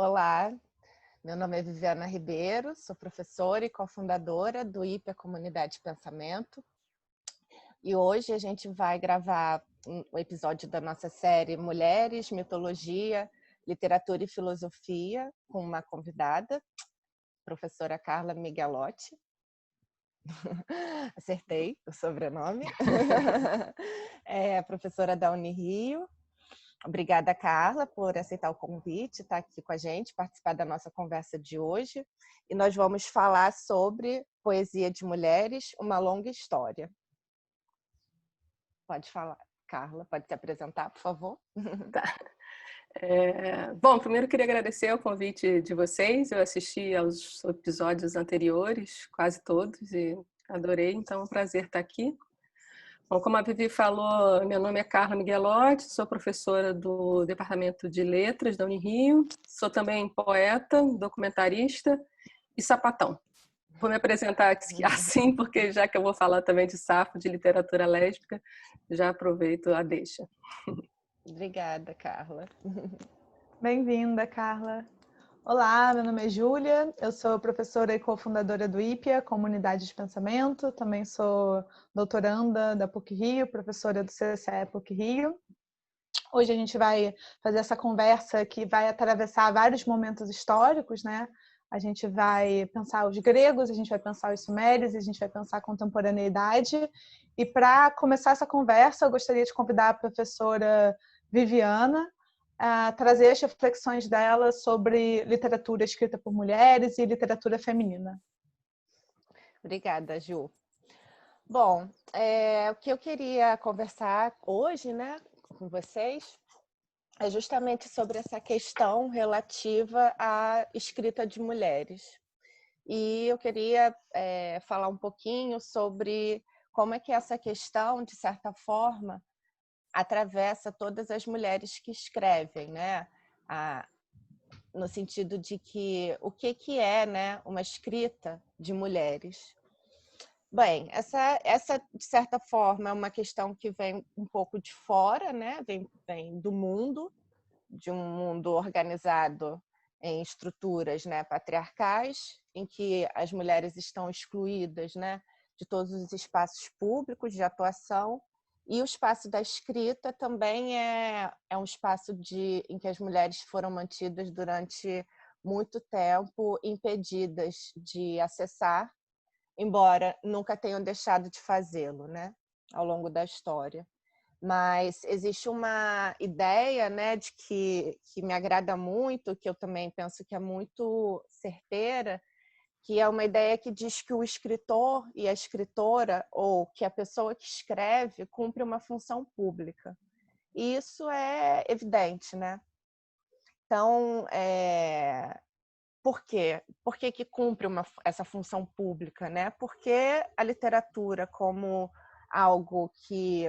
Olá, meu nome é Viviana Ribeiro, sou professora e cofundadora do IPA Comunidade de Pensamento. E hoje a gente vai gravar um episódio da nossa série Mulheres, Mitologia, Literatura e Filosofia, com uma convidada, professora Carla Miguelotti. Acertei o sobrenome. É professora da Unirio. Obrigada, Carla, por aceitar o convite, estar aqui com a gente, participar da nossa conversa de hoje. E nós vamos falar sobre Poesia de Mulheres, uma longa história. Pode falar, Carla, pode se apresentar, por favor? Tá. Bom, primeiro eu queria agradecer o convite de vocês. Eu assisti aos episódios anteriores, quase todos, e adorei, então é um prazer estar aqui. Bom, como a Vivi falou, meu nome é Carla Miguelotti, sou professora do Departamento de Letras da Unirio, sou também poeta, documentarista e sapatão. Vou me apresentar assim, porque já que eu vou falar também de Safo, de literatura lésbica, já aproveito a deixa. Obrigada, Carla. Bem-vinda, Carla. Olá, meu nome é Júlia, eu sou professora e cofundadora do IPIA, Comunidade de Pensamento, também sou doutoranda da PUC-Rio, professora do CCE PUC-Rio. Hoje a gente vai fazer essa conversa que vai atravessar vários momentos históricos, né? A gente vai pensar os gregos, a gente vai pensar os sumérios, a gente vai pensar a contemporaneidade. E para começar essa conversa, eu gostaria de convidar a professora Viviana a trazer as reflexões dela sobre literatura escrita por mulheres e literatura feminina. Obrigada, Ju. Bom, o que eu queria conversar hoje, né, com vocês, é justamente sobre essa questão relativa à escrita de mulheres. E eu queria falar um pouquinho sobre como é que essa questão, de certa forma, atravessa todas as mulheres que escrevem, né? No sentido de que o que é, né, uma escrita de mulheres. Bem, essa de certa forma é uma questão que vem um pouco de fora, né? Vem do mundo, de um mundo organizado em estruturas, né, patriarcais, em que as mulheres estão excluídas, né, de todos os espaços públicos de atuação. E o espaço da escrita também é um espaço em que as mulheres foram mantidas durante muito tempo impedidas de acessar, embora nunca tenham deixado de fazê-lo, né, ao longo da história. Mas existe uma ideia, né, de que me agrada muito, que eu também penso que é muito certeira, que é uma ideia que diz que o escritor e a escritora, ou que a pessoa que escreve, cumpre uma função pública. E isso é evidente, né? Então, por quê? Por que que cumpre essa função pública, né? Porque a literatura, como algo que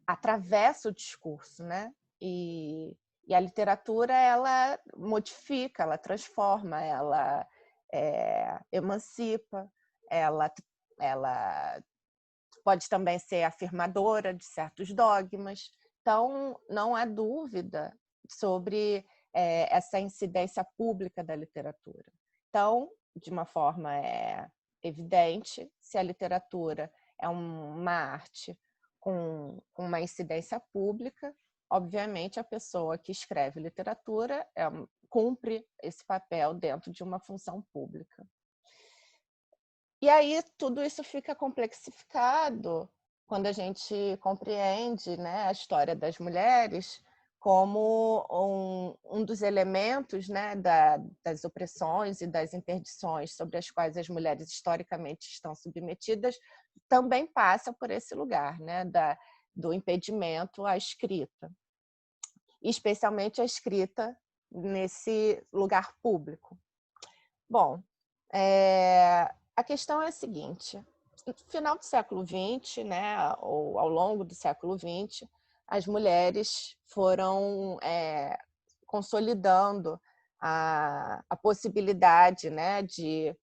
atravessa o discurso, né? E a literatura, ela modifica, ela transforma, ela emancipa, ela pode também ser afirmadora de certos dogmas. Então, não há dúvida sobre essa incidência pública da literatura. Então, de uma forma evidente, se a literatura é uma arte com uma incidência pública, obviamente a pessoa que escreve literatura cumpre esse papel dentro de uma função pública. E aí tudo isso fica complexificado quando a gente compreende, né, a história das mulheres como um dos elementos, né, das opressões e das interdições sobre as quais as mulheres historicamente estão submetidas, também passa por esse lugar, né, do impedimento à escrita, especialmente a escrita nesse lugar público. Bom, a questão é a seguinte: no final do século XX, né, ou ao longo do século XX, as mulheres foram consolidando a possibilidade, né, de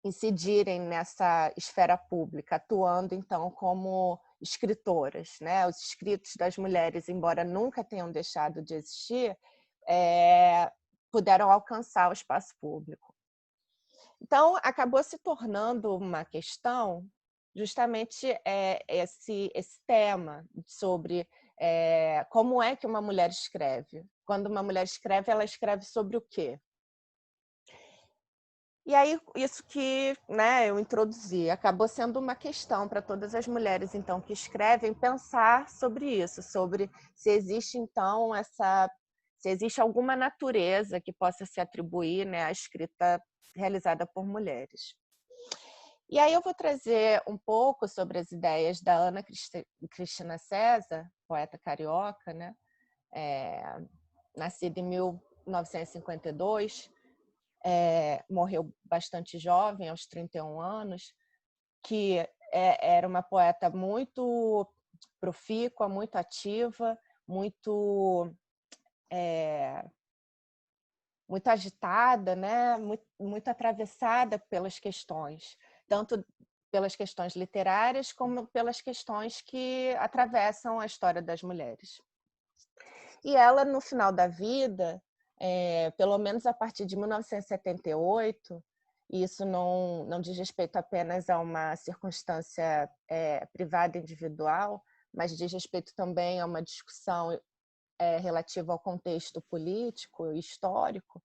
incidirem nessa esfera pública, atuando então como escritoras, né? Os escritos das mulheres, embora nunca tenham deixado de existir, puderam alcançar o espaço público. Então, acabou se tornando uma questão justamente esse tema sobre como é que uma mulher escreve. Quando uma mulher escreve, ela escreve sobre o quê? E aí, isso que, né, eu introduzi, acabou sendo uma questão para todas as mulheres, então, que escrevem, pensar sobre isso, sobre se existe, então, se existe alguma natureza que possa se atribuir, né, à escrita realizada por mulheres. E aí eu vou trazer um pouco sobre as ideias da Ana Cristina César, poeta carioca, né, nascida em 1952, morreu bastante jovem, aos 31 anos, que era uma poeta muito profícua, muito ativa, muito agitada, né? muito atravessada pelas questões, tanto pelas questões literárias como pelas questões que atravessam a história das mulheres. E ela, no final da vida, pelo menos a partir de 1978, e isso não diz respeito apenas a uma circunstância privada individual, mas diz respeito também a uma discussão relativa ao contexto político e histórico.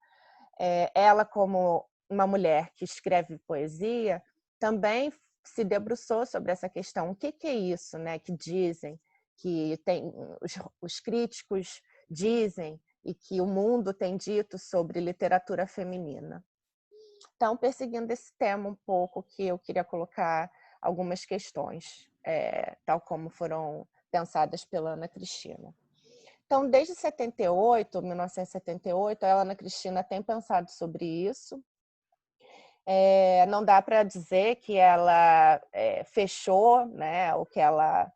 Ela, como uma mulher que escreve poesia, também se debruçou sobre essa questão. O que é isso, né, que dizem, que os críticos dizem e que o mundo tem dito sobre literatura feminina? Então, perseguindo esse tema um pouco, que eu queria colocar algumas questões, tal como foram pensadas pela Ana Cristina. Então, desde 1978, a Ana Cristina tem pensado sobre isso. Não dá para dizer que ela fechou, né, ou que ela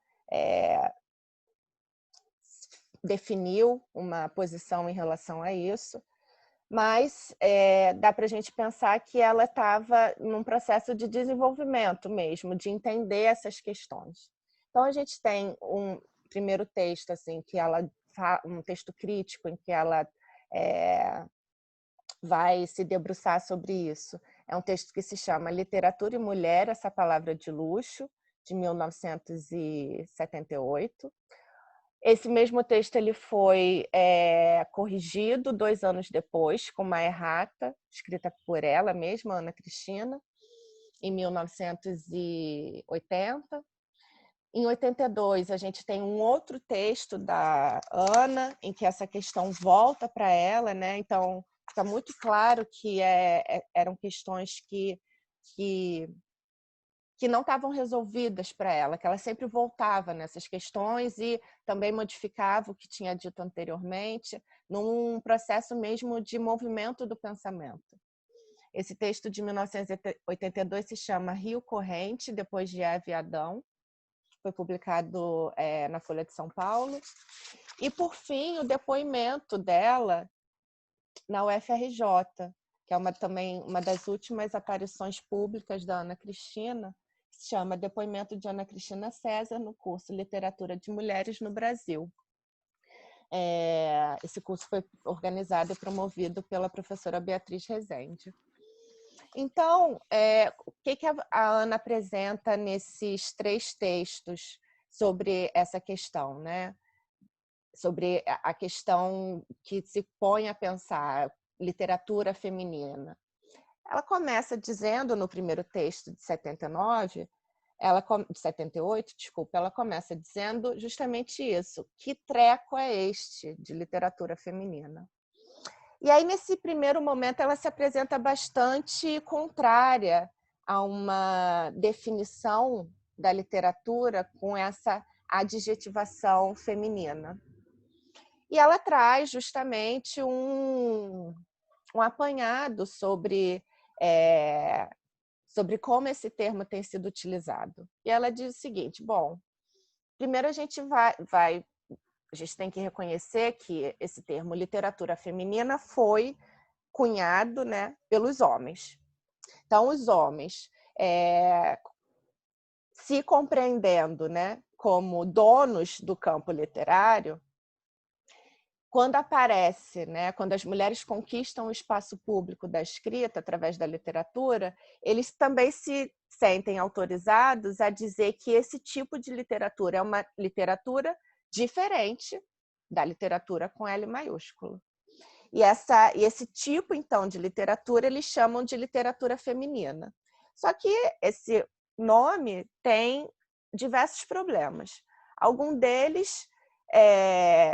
definiu uma posição em relação a isso, mas dá para a gente pensar que ela estava num processo de desenvolvimento mesmo, de entender essas questões. Então, a gente tem um primeiro texto, assim, que ela um texto crítico em que ela vai se debruçar sobre isso. É um texto que se chama Literatura e Mulher, essa palavra de luxo, de 1978. Esse mesmo texto ele foi corrigido 2 anos depois, com uma errata, escrita por ela mesma, Ana Cristina, em 1980. Em 82, a gente tem um outro texto da Ana, em que essa questão volta para ela, né? Então, fica muito claro que eram questões que não estavam resolvidas para ela, que ela sempre voltava nessas questões e também modificava o que tinha dito anteriormente, num processo mesmo de movimento do pensamento. Esse texto de 1982 se chama Rio Corrente, depois de Eva e Adão, foi publicado na Folha de São Paulo. E, por fim, o depoimento dela na UFRJ, que é também uma das últimas aparições públicas da Ana Cristina, que se chama Depoimento de Ana Cristina César no curso Literatura de Mulheres no Brasil. Esse curso foi organizado e promovido pela professora Beatriz Rezende. Então, o que a Ana apresenta nesses 3 textos sobre essa questão, né? Sobre a questão que se põe a pensar literatura feminina? Ela começa dizendo, no primeiro texto de 78, ela começa dizendo justamente isso: que treco é este de literatura feminina? E aí, nesse primeiro momento, ela se apresenta bastante contrária a uma definição da literatura com essa adjetivação feminina. E ela traz justamente um apanhado sobre como esse termo tem sido utilizado. E ela diz o seguinte: bom, primeiro a gente a gente tem que reconhecer que esse termo literatura feminina foi cunhado, né, pelos homens. Então, os homens, se compreendendo, né, como donos do campo literário, quando aparece, né, quando as mulheres conquistam o espaço público da escrita através da literatura, eles também se sentem autorizados a dizer que esse tipo de literatura é uma literatura diferente da literatura com L maiúsculo. E esse tipo, então, de literatura, eles chamam de literatura feminina. Só que esse nome tem diversos problemas. Algum deles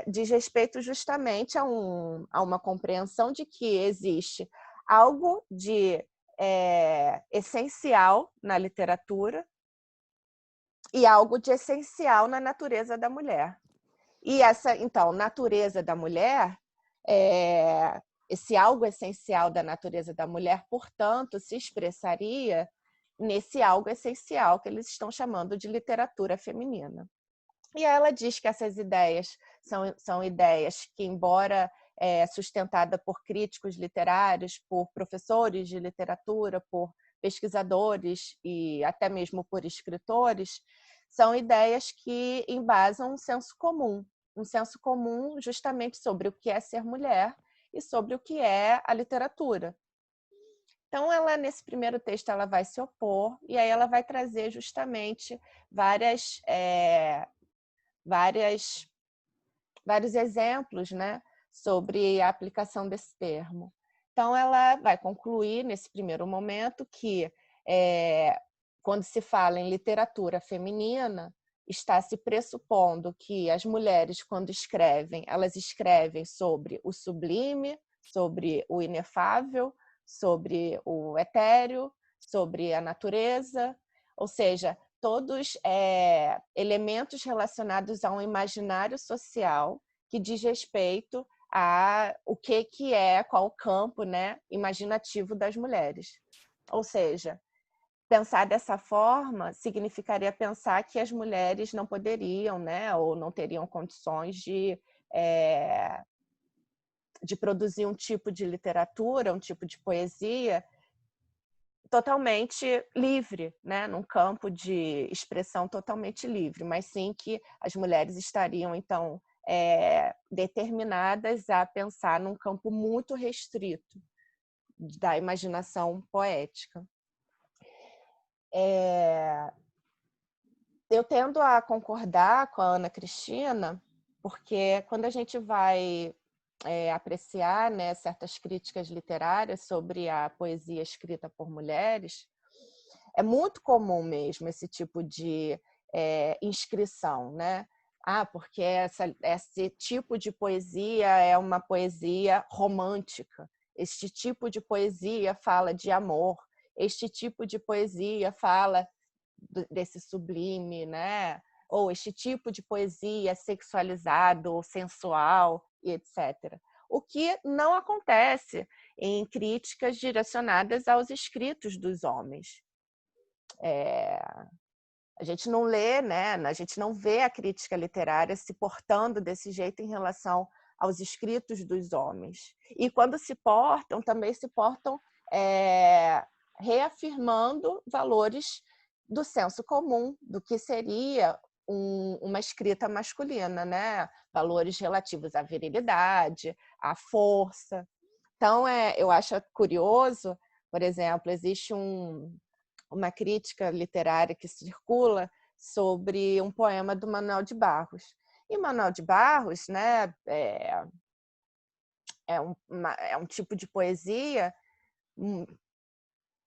diz respeito justamente a uma compreensão de que existe algo de essencial na literatura e algo de essencial na natureza da mulher. E essa, então, natureza da mulher, esse algo essencial da natureza da mulher, portanto, se expressaria nesse algo essencial que eles estão chamando de literatura feminina. E ela diz que essas ideias são ideias que, embora sustentada por críticos literários, por professores de literatura, por pesquisadores e até mesmo por escritores, são ideias que embasam um senso comum justamente sobre o que é ser mulher e sobre o que é a literatura. Então, ela, nesse primeiro texto, ela vai se opor e aí ela vai trazer justamente vários exemplos, né, sobre a aplicação desse termo. Então, ela vai concluir, nesse primeiro momento, que quando se fala em literatura feminina, está se pressupondo que as mulheres, quando escrevem, elas escrevem sobre o sublime, sobre o inefável, sobre o etéreo, sobre a natureza, ou seja, todos elementos relacionados a um imaginário social que diz respeito a o que é, qual o campo, né, imaginativo das mulheres. Ou seja, pensar dessa forma significaria pensar que as mulheres não poderiam, né, ou não teriam condições de produzir um tipo de literatura, um tipo de poesia totalmente livre, né, num campo de expressão totalmente livre, mas sim que as mulheres estariam, então, determinadas a pensar num campo muito restrito da imaginação poética. Eu tendo a concordar com a Ana Cristina, porque quando a gente vai apreciar, né, certas críticas literárias sobre a poesia escrita por mulheres, é muito comum mesmo esse tipo de inscrição, né? Porque esse tipo de poesia é uma poesia romântica, este tipo de poesia fala de amor, este tipo de poesia fala desse sublime, né? Ou este tipo de poesia sexualizado ou sensual, e etc. O que não acontece em críticas direcionadas aos escritos dos homens. A gente não lê, né? A gente não vê a crítica literária se portando desse jeito em relação aos escritos dos homens. E quando se portam, também se portam reafirmando valores do senso comum, do que seria uma escrita masculina, né? Valores relativos à virilidade, à força. Então, eu acho curioso, por exemplo, existe uma crítica literária que circula sobre um poema do Manuel de Barros. E Manuel de Barros, né, é um tipo de poesia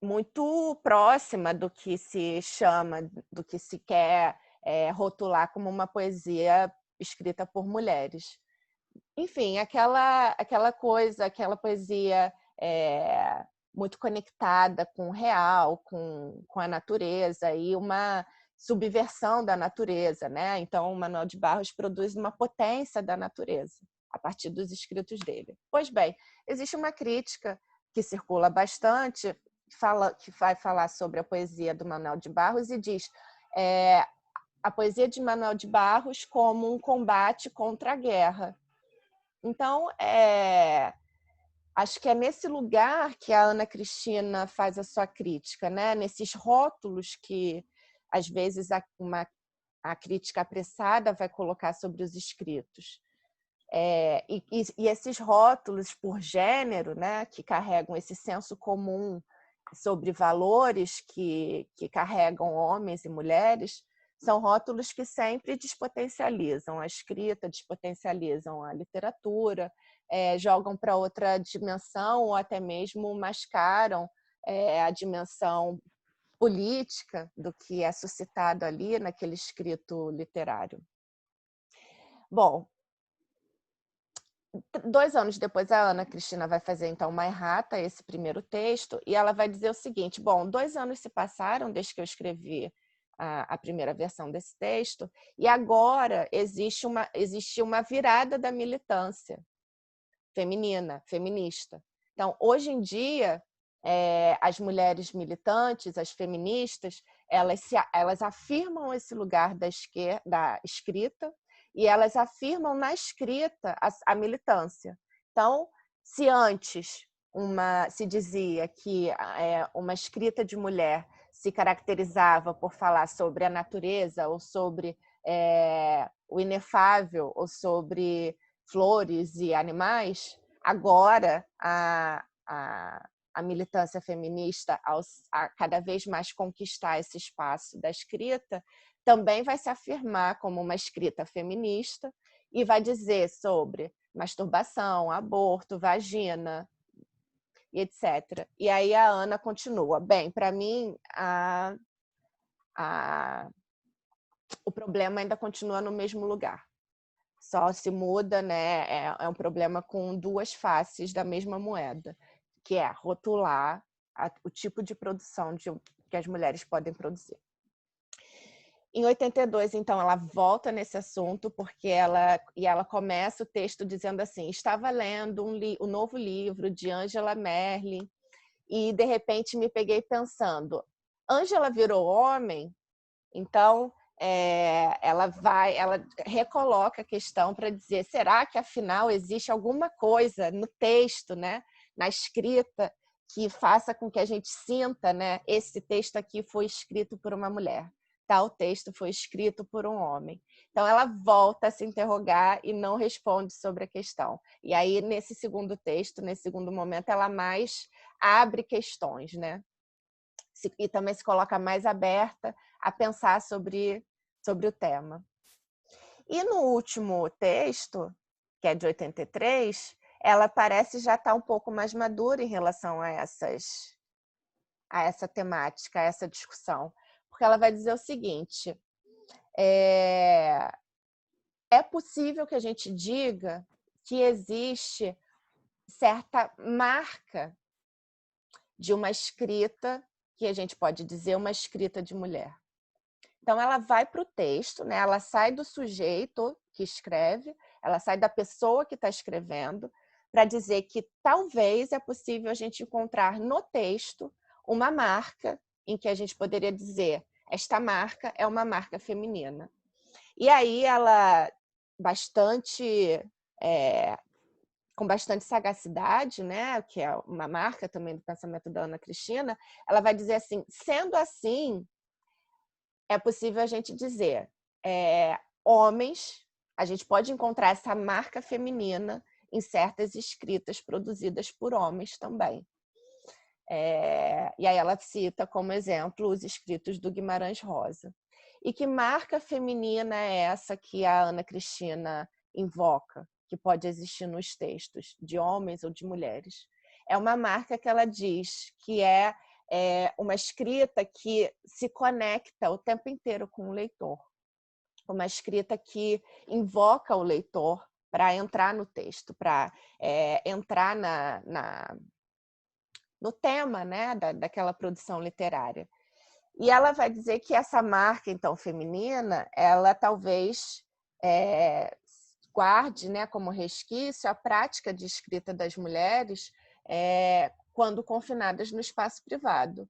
muito próxima do que se chama, do que se quer rotular como uma poesia escrita por mulheres. Enfim, aquela coisa, aquela poesia muito conectada com o real, com a natureza e uma subversão da natureza, né? Então, o Manuel de Barros produz uma potência da natureza a partir dos escritos dele. Pois bem, existe uma crítica que circula bastante, que vai falar sobre a poesia do Manuel de Barros e diz a poesia de Manuel de Barros como um combate contra a guerra. Então, acho que é nesse lugar que a Ana Cristina faz a sua crítica, né? Nesses rótulos que, às vezes, uma a crítica apressada vai colocar sobre os escritos. E esses rótulos por gênero, né, que carregam esse senso comum sobre valores que carregam homens e mulheres, são rótulos que sempre despotencializam a escrita, despotencializam a literatura, jogam para outra dimensão ou até mesmo mascaram a dimensão política do que é suscitado ali naquele escrito literário. Bom, 2 anos depois, a Ana Cristina vai fazer, então, uma errata, esse primeiro texto, e ela vai dizer o seguinte: bom, 2 anos se passaram desde que eu escrevi a primeira versão desse texto, e agora existe uma virada da militância feminina, feminista. Então, hoje em dia, as mulheres militantes, as feministas, elas afirmam esse lugar da escrita, e elas afirmam na escrita a militância. Então, se antes se dizia que uma escrita de mulher se caracterizava por falar sobre a natureza, ou sobre o inefável, ou sobre flores e animais, agora a militância feminista, a cada vez mais conquistar esse espaço da escrita, também vai se afirmar como uma escrita feminista e vai dizer sobre masturbação, aborto, vagina, etc. E aí a Ana continua. Bem, para mim, o problema ainda continua no mesmo lugar. Só se muda, né? É um problema com 2 faces da mesma moeda, que é rotular o tipo de produção que as mulheres podem produzir. Em 82, então, ela volta nesse assunto, porque ela começa o texto dizendo assim: estava lendo o novo livro de Angela Merkel e, de repente, me peguei pensando, Angela virou homem? Então, ela recoloca a questão para dizer, será que, afinal, existe alguma coisa no texto, né, na escrita, que faça com que a gente sinta, né, esse texto aqui foi escrito por uma mulher, tal texto foi escrito por um homem. Então, ela volta a se interrogar e não responde sobre a questão. E aí, nesse segundo texto, nesse segundo momento, ela mais abre questões, né? E também se coloca mais aberta a pensar sobre o tema. E no último texto, que é de 83, ela parece já estar um pouco mais madura em relação a essa temática, a essa discussão. Porque ela vai dizer o seguinte: é possível que a gente diga que existe certa marca de uma escrita, que a gente pode dizer uma escrita de mulher. Então, ela vai para o texto, né? Ela sai do sujeito que escreve, ela sai da pessoa que está escrevendo, para dizer que talvez é possível a gente encontrar no texto uma marca em que a gente poderia dizer esta marca é uma marca feminina. E aí ela, com bastante sagacidade, né, que é uma marca também do pensamento da Ana Cristina, ela vai dizer assim, sendo assim, é possível a gente dizer, homens, a gente pode encontrar essa marca feminina em certas escritas produzidas por homens também. E aí ela cita como exemplo os escritos do Guimarães Rosa. E que marca feminina é essa que a Ana Cristina invoca, que pode existir nos textos, de homens ou de mulheres? É uma marca que ela diz que é uma escrita que se conecta o tempo inteiro com o leitor. Uma escrita que invoca o leitor para entrar no texto, para entrar no tema, né, daquela produção literária. E ela vai dizer que essa marca, então, feminina, ela talvez guarde, né, como resquício a prática de escrita das mulheres quando confinadas no espaço privado.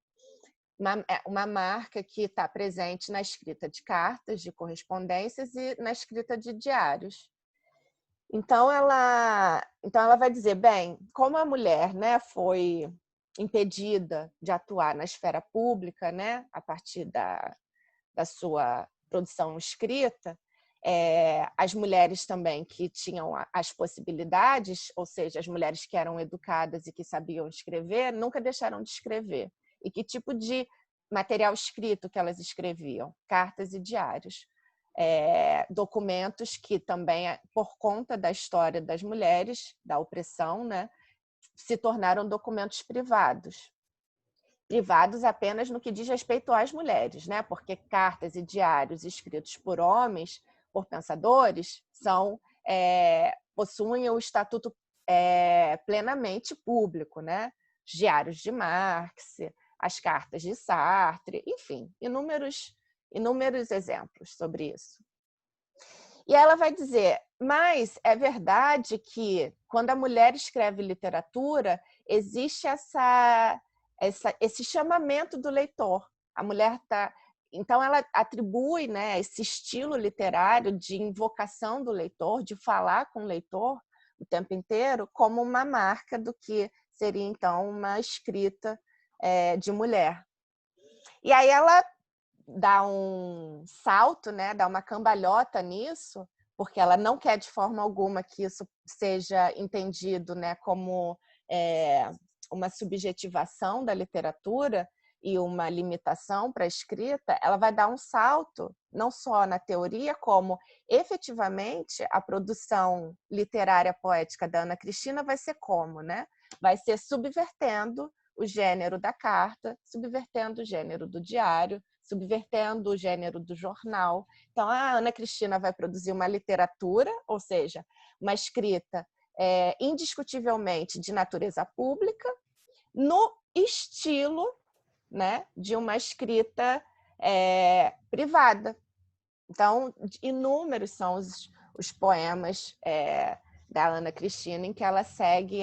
Uma marca que está presente na escrita de cartas, de correspondências e na escrita de diários. Então ela vai dizer, bem, como a mulher, né, foi impedida de atuar na esfera pública, né, a partir da produção escrita, as mulheres também que tinham as possibilidades, ou seja, as mulheres que eram educadas e que sabiam escrever, nunca deixaram de escrever. E que tipo de material escrito que elas escreviam? Cartas e diários. Documentos que também, por conta da história das mulheres, da opressão, né, se tornaram documentos privados. Privados apenas no que diz respeito às mulheres, né? Porque cartas e diários escritos por homens, por pensadores, possuem o estatuto plenamente público, né? Os diários de Marx, as cartas de Sartre, enfim, inúmeros exemplos sobre isso. E ela vai dizer, mas é verdade que quando a mulher escreve literatura, existe esse chamamento do leitor. A mulher está... Então, ela atribui, né, esse estilo literário de invocação do leitor, de falar com o leitor o tempo inteiro, como uma marca do que seria, então, uma escrita de mulher. E aí ela dá um salto, né, dá uma cambalhota nisso, porque ela não quer de forma alguma que isso seja entendido, né, como uma subjetivação da literatura e uma limitação para a escrita. Ela vai dar um salto, não só na teoria, como efetivamente a produção literária poética da Ana Cristina vai ser como, né? Vai ser subvertendo o gênero da carta, subvertendo o gênero do diário, subvertendo o gênero do jornal. Então, a Ana Cristina vai produzir uma literatura, ou seja, uma escrita indiscutivelmente de natureza pública, no estilo, né, de uma escrita privada. Então, inúmeros são os poemas da Ana Cristina em que ela segue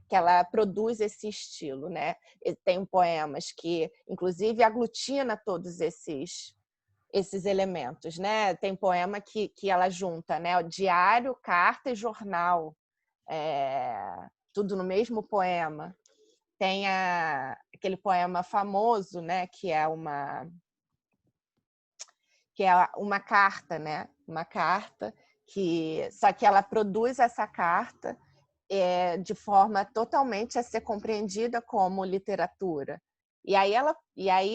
que ela produz esse estilo, né? Tem poemas que, inclusive, aglutina todos esses elementos, né? Tem poema que ela junta, né? O diário, carta e jornal, tudo no mesmo poema. Tem aquele poema famoso, né? Que é uma carta, né? Uma carta só que ela produz essa carta de forma totalmente a ser compreendida como literatura. E aí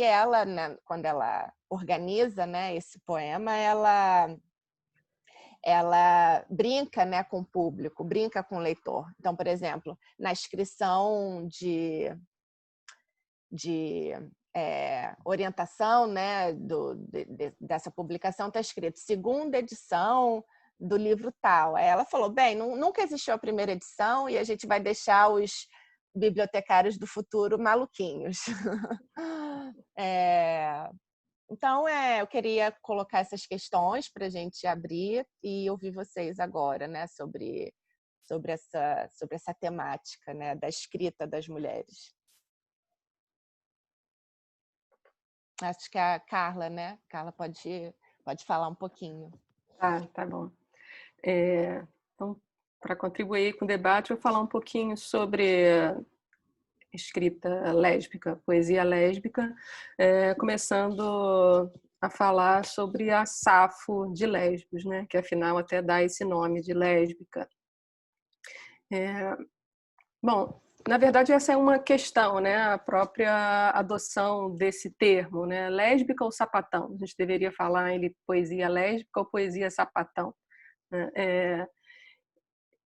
ela, né, quando ela organiza, né, esse poema, ela brinca, né, com o público, brinca com o leitor. Então, por exemplo, na inscrição de orientação, né, dessa publicação está escrito segunda edição do livro tal. Aí ela falou, bem, nunca existiu a primeira edição e a gente vai deixar os bibliotecários do futuro maluquinhos. Então, eu queria colocar essas questões para a gente abrir e ouvir vocês agora, né, sobre essa temática, né, da escrita das mulheres. Acho que a Carla, né? Carla pode falar um pouquinho. Tá bom. Então, para contribuir com o debate, eu vou falar um pouquinho sobre escrita lésbica, poesia lésbica, começando a falar sobre a Safo de Lesbos, né? Que afinal até dá esse nome de lésbica. Bom, na verdade essa é uma questão, né? A própria adoção desse termo, né? Lésbica ou sapatão? A gente deveria falar em poesia lésbica ou poesia sapatão?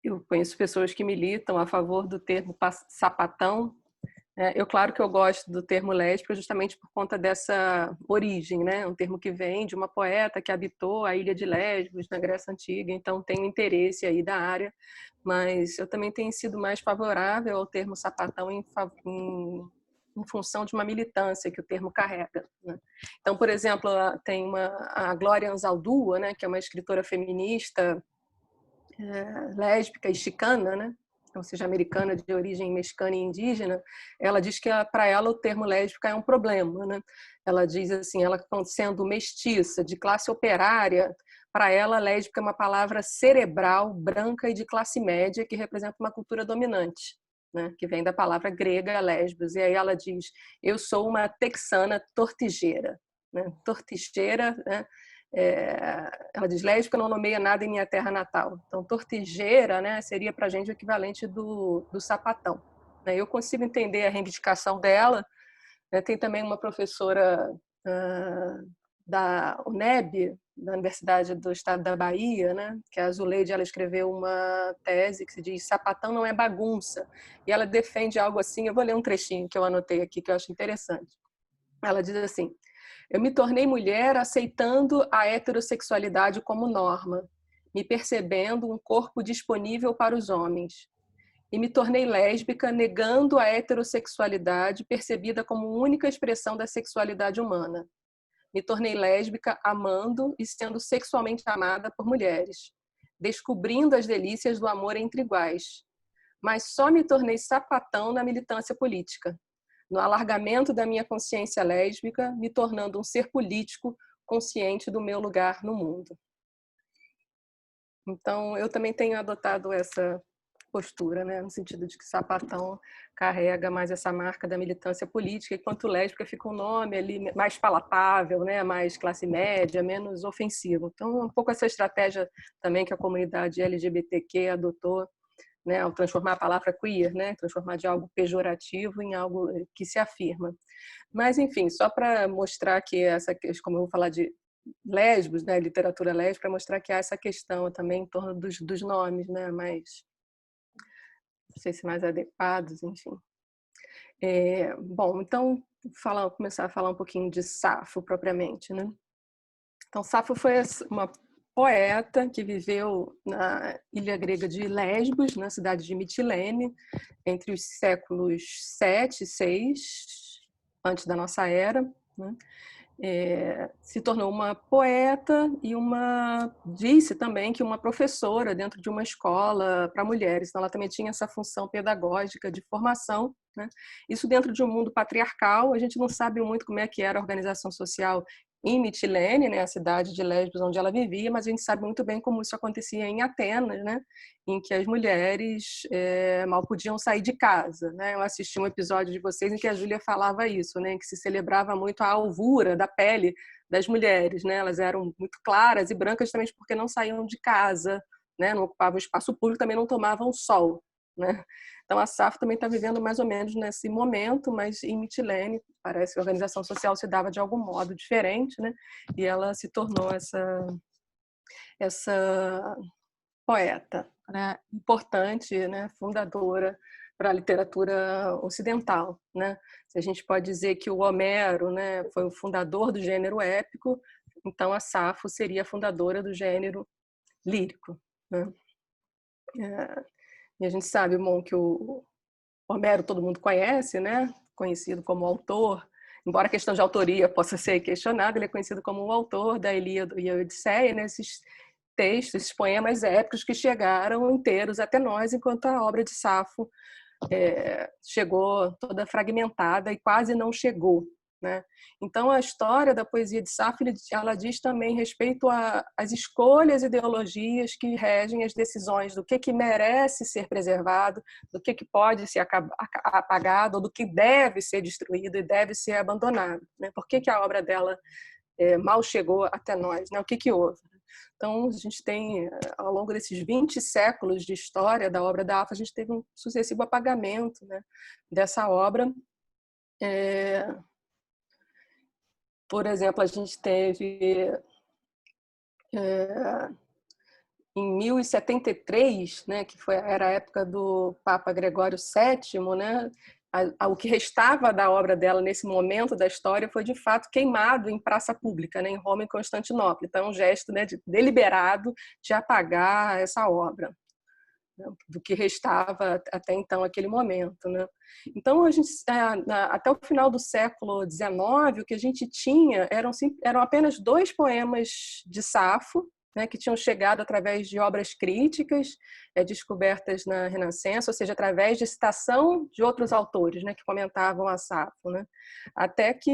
Eu conheço pessoas que militam a favor do termo sapatão. Claro que eu gosto do termo lésbica justamente por conta dessa origem, né? Um termo que vem de uma poeta que habitou a ilha de Lesbos, na Grécia Antiga, então tenho interesse aí da área, mas eu também tenho sido mais favorável ao termo sapatão em função de uma militância que o termo carrega, né? Então, por exemplo, tem a Glória Anzaldúa, né? Que é uma escritora feminista lésbica e chicana, né? Ou seja, americana de origem mexicana e indígena. Ela diz que para ela o termo lésbica é um problema, né? Ela diz assim, ela sendo mestiça, de classe operária, para ela lésbica é uma palavra cerebral, branca e de classe média que representa uma cultura dominante, né? Que vem da palavra grega lesbos. E aí ela diz, eu sou uma texana tortigeira, né? Tortigeira, né? ela diz, lésbica não nomeia nada em minha terra natal. Então, tortigeira, né, seria para a gente o equivalente do sapatão. Eu consigo entender a reivindicação dela. Tem também uma professora da UNEB, da Universidade do Estado da Bahia, né, que é a Zuleide, ela escreveu uma tese que se diz sapatão não é bagunça. E ela defende algo assim, eu vou ler um trechinho que eu anotei aqui, que eu acho interessante. Ela diz assim: eu me tornei mulher aceitando a heterossexualidade como norma, me percebendo um corpo disponível para os homens. E me tornei lésbica negando a heterossexualidade percebida como única expressão da sexualidade humana. Me tornei lésbica amando e sendo sexualmente amada por mulheres, descobrindo as delícias do amor entre iguais. Mas só me tornei sapatão na militância política, no alargamento da minha consciência lésbica, me tornando um ser político consciente do meu lugar no mundo. Então, eu também tenho adotado essa postura, né, no sentido de que sapatão carrega mais essa marca da militância política, enquanto lésbica fica um nome ali mais palatável, né, mais classe média, menos ofensivo. Então, um pouco essa estratégia também que a comunidade LGBTQ adotou, né, ao transformar a palavra queer, né, transformar de algo pejorativo em algo que se afirma. Mas, enfim, só para mostrar que como eu vou falar de lésbicos, né, literatura lésbica, para mostrar que há essa questão também em torno dos nomes, né, mais, não sei se mais adequados, enfim. Bom, então, começar a falar um pouquinho de Safo, propriamente, né? Então, Safo foi uma poeta que viveu na ilha grega de Lesbos, na cidade de Mitilene, entre os séculos 7 e 6, antes da nossa era, né? Se tornou uma poeta e disse também que uma professora dentro de uma escola para mulheres. Então, ela também tinha essa função pedagógica de formação, né? Isso dentro de um mundo patriarcal. A gente não sabe muito como é que era a organização social em Mitilene, né, a cidade de Lesbos onde ela vivia, mas a gente sabe muito bem como isso acontecia em Atenas, né, em que as mulheres mal podiam sair de casa, né? Eu assisti um episódio de vocês em que a Júlia falava isso, né, que se celebrava muito a alvura da pele das mulheres, né? Elas eram muito claras e brancas justamente porque não saíam de casa, né, não ocupavam espaço público, também não tomavam sol, né? Então, a Safo também está vivendo mais ou menos nesse momento, mas em Mitilene, parece que a organização social se dava de algum modo diferente, né? E ela se tornou essa poeta, né? Importante, né? Fundadora para a literatura ocidental, né? Se a gente pode dizer que o Homero, né, foi o fundador do gênero épico, então a Safo seria a fundadora do gênero lírico, né? E a gente sabe, bom, que o Homero todo mundo conhece, né? Conhecido como autor, embora a questão de autoria possa ser questionada, ele é conhecido como o autor da Ilíada e a Odisseia, né? Esses textos, esses poemas épicos que chegaram inteiros até nós, enquanto a obra de Safo chegou toda fragmentada e quase não chegou, né? Então, a história da poesia de Safo, ela diz também respeito às escolhas e ideologias que regem as decisões do que merece ser preservado, do que pode ser apagado, ou do que deve ser destruído e deve ser abandonado, né? Por que a obra dela mal chegou até nós, né? O que houve? Então, a gente tem, ao longo desses 20 séculos de história da obra da Safo, a gente teve um sucessivo apagamento, né, dessa obra. Por exemplo, a gente teve, em 1073, né, que era a época do Papa Gregório VII, né, o que restava da obra dela nesse momento da história foi, de fato, queimado em praça pública, né, em Roma e Constantinopla. Então, é um gesto, né, deliberado de apagar essa obra, né, do que restava até então, aquele momento, né? Então, a gente, até o final do século XIX, o que a gente tinha eram apenas 2 poemas de Safo, né, que tinham chegado através de obras críticas descobertas na Renascença, ou seja, através de citação de outros autores, né, que comentavam a Safo, né? Até que,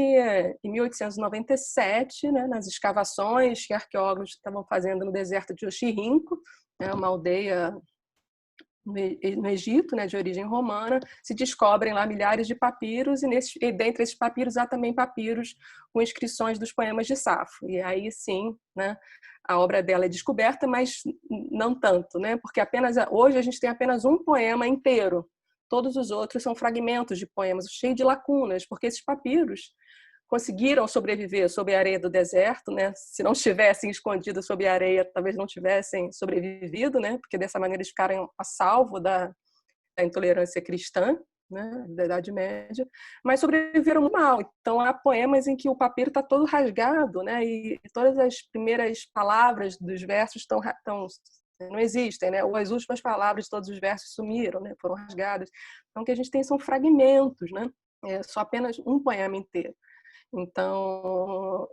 em 1897, né, nas escavações que arqueólogos estavam fazendo no deserto de Oxirrinco, né, uma aldeia no Egito, né, de origem romana, se descobrem lá milhares de papiros, e dentre esses papiros há também papiros com inscrições dos poemas de Safo. E aí sim, né, a obra dela é descoberta, mas não tanto, né, porque hoje a gente tem apenas um poema inteiro. Todos os outros são fragmentos de poemas, cheios de lacunas, porque esses papiros conseguiram sobreviver sob a areia do deserto, né? Se não estivessem escondidos sob a areia, talvez não tivessem sobrevivido, né? Porque dessa maneira eles ficaram a salvo da intolerância cristã, né? Da Idade Média, mas sobreviveram mal. Então há poemas em que o papiro está todo rasgado, né? E todas as primeiras palavras dos versos não existem, né? Ou as últimas palavras de todos os versos sumiram, né? Foram rasgadas. Então o que a gente tem são fragmentos, né? É só apenas um poema inteiro. Então,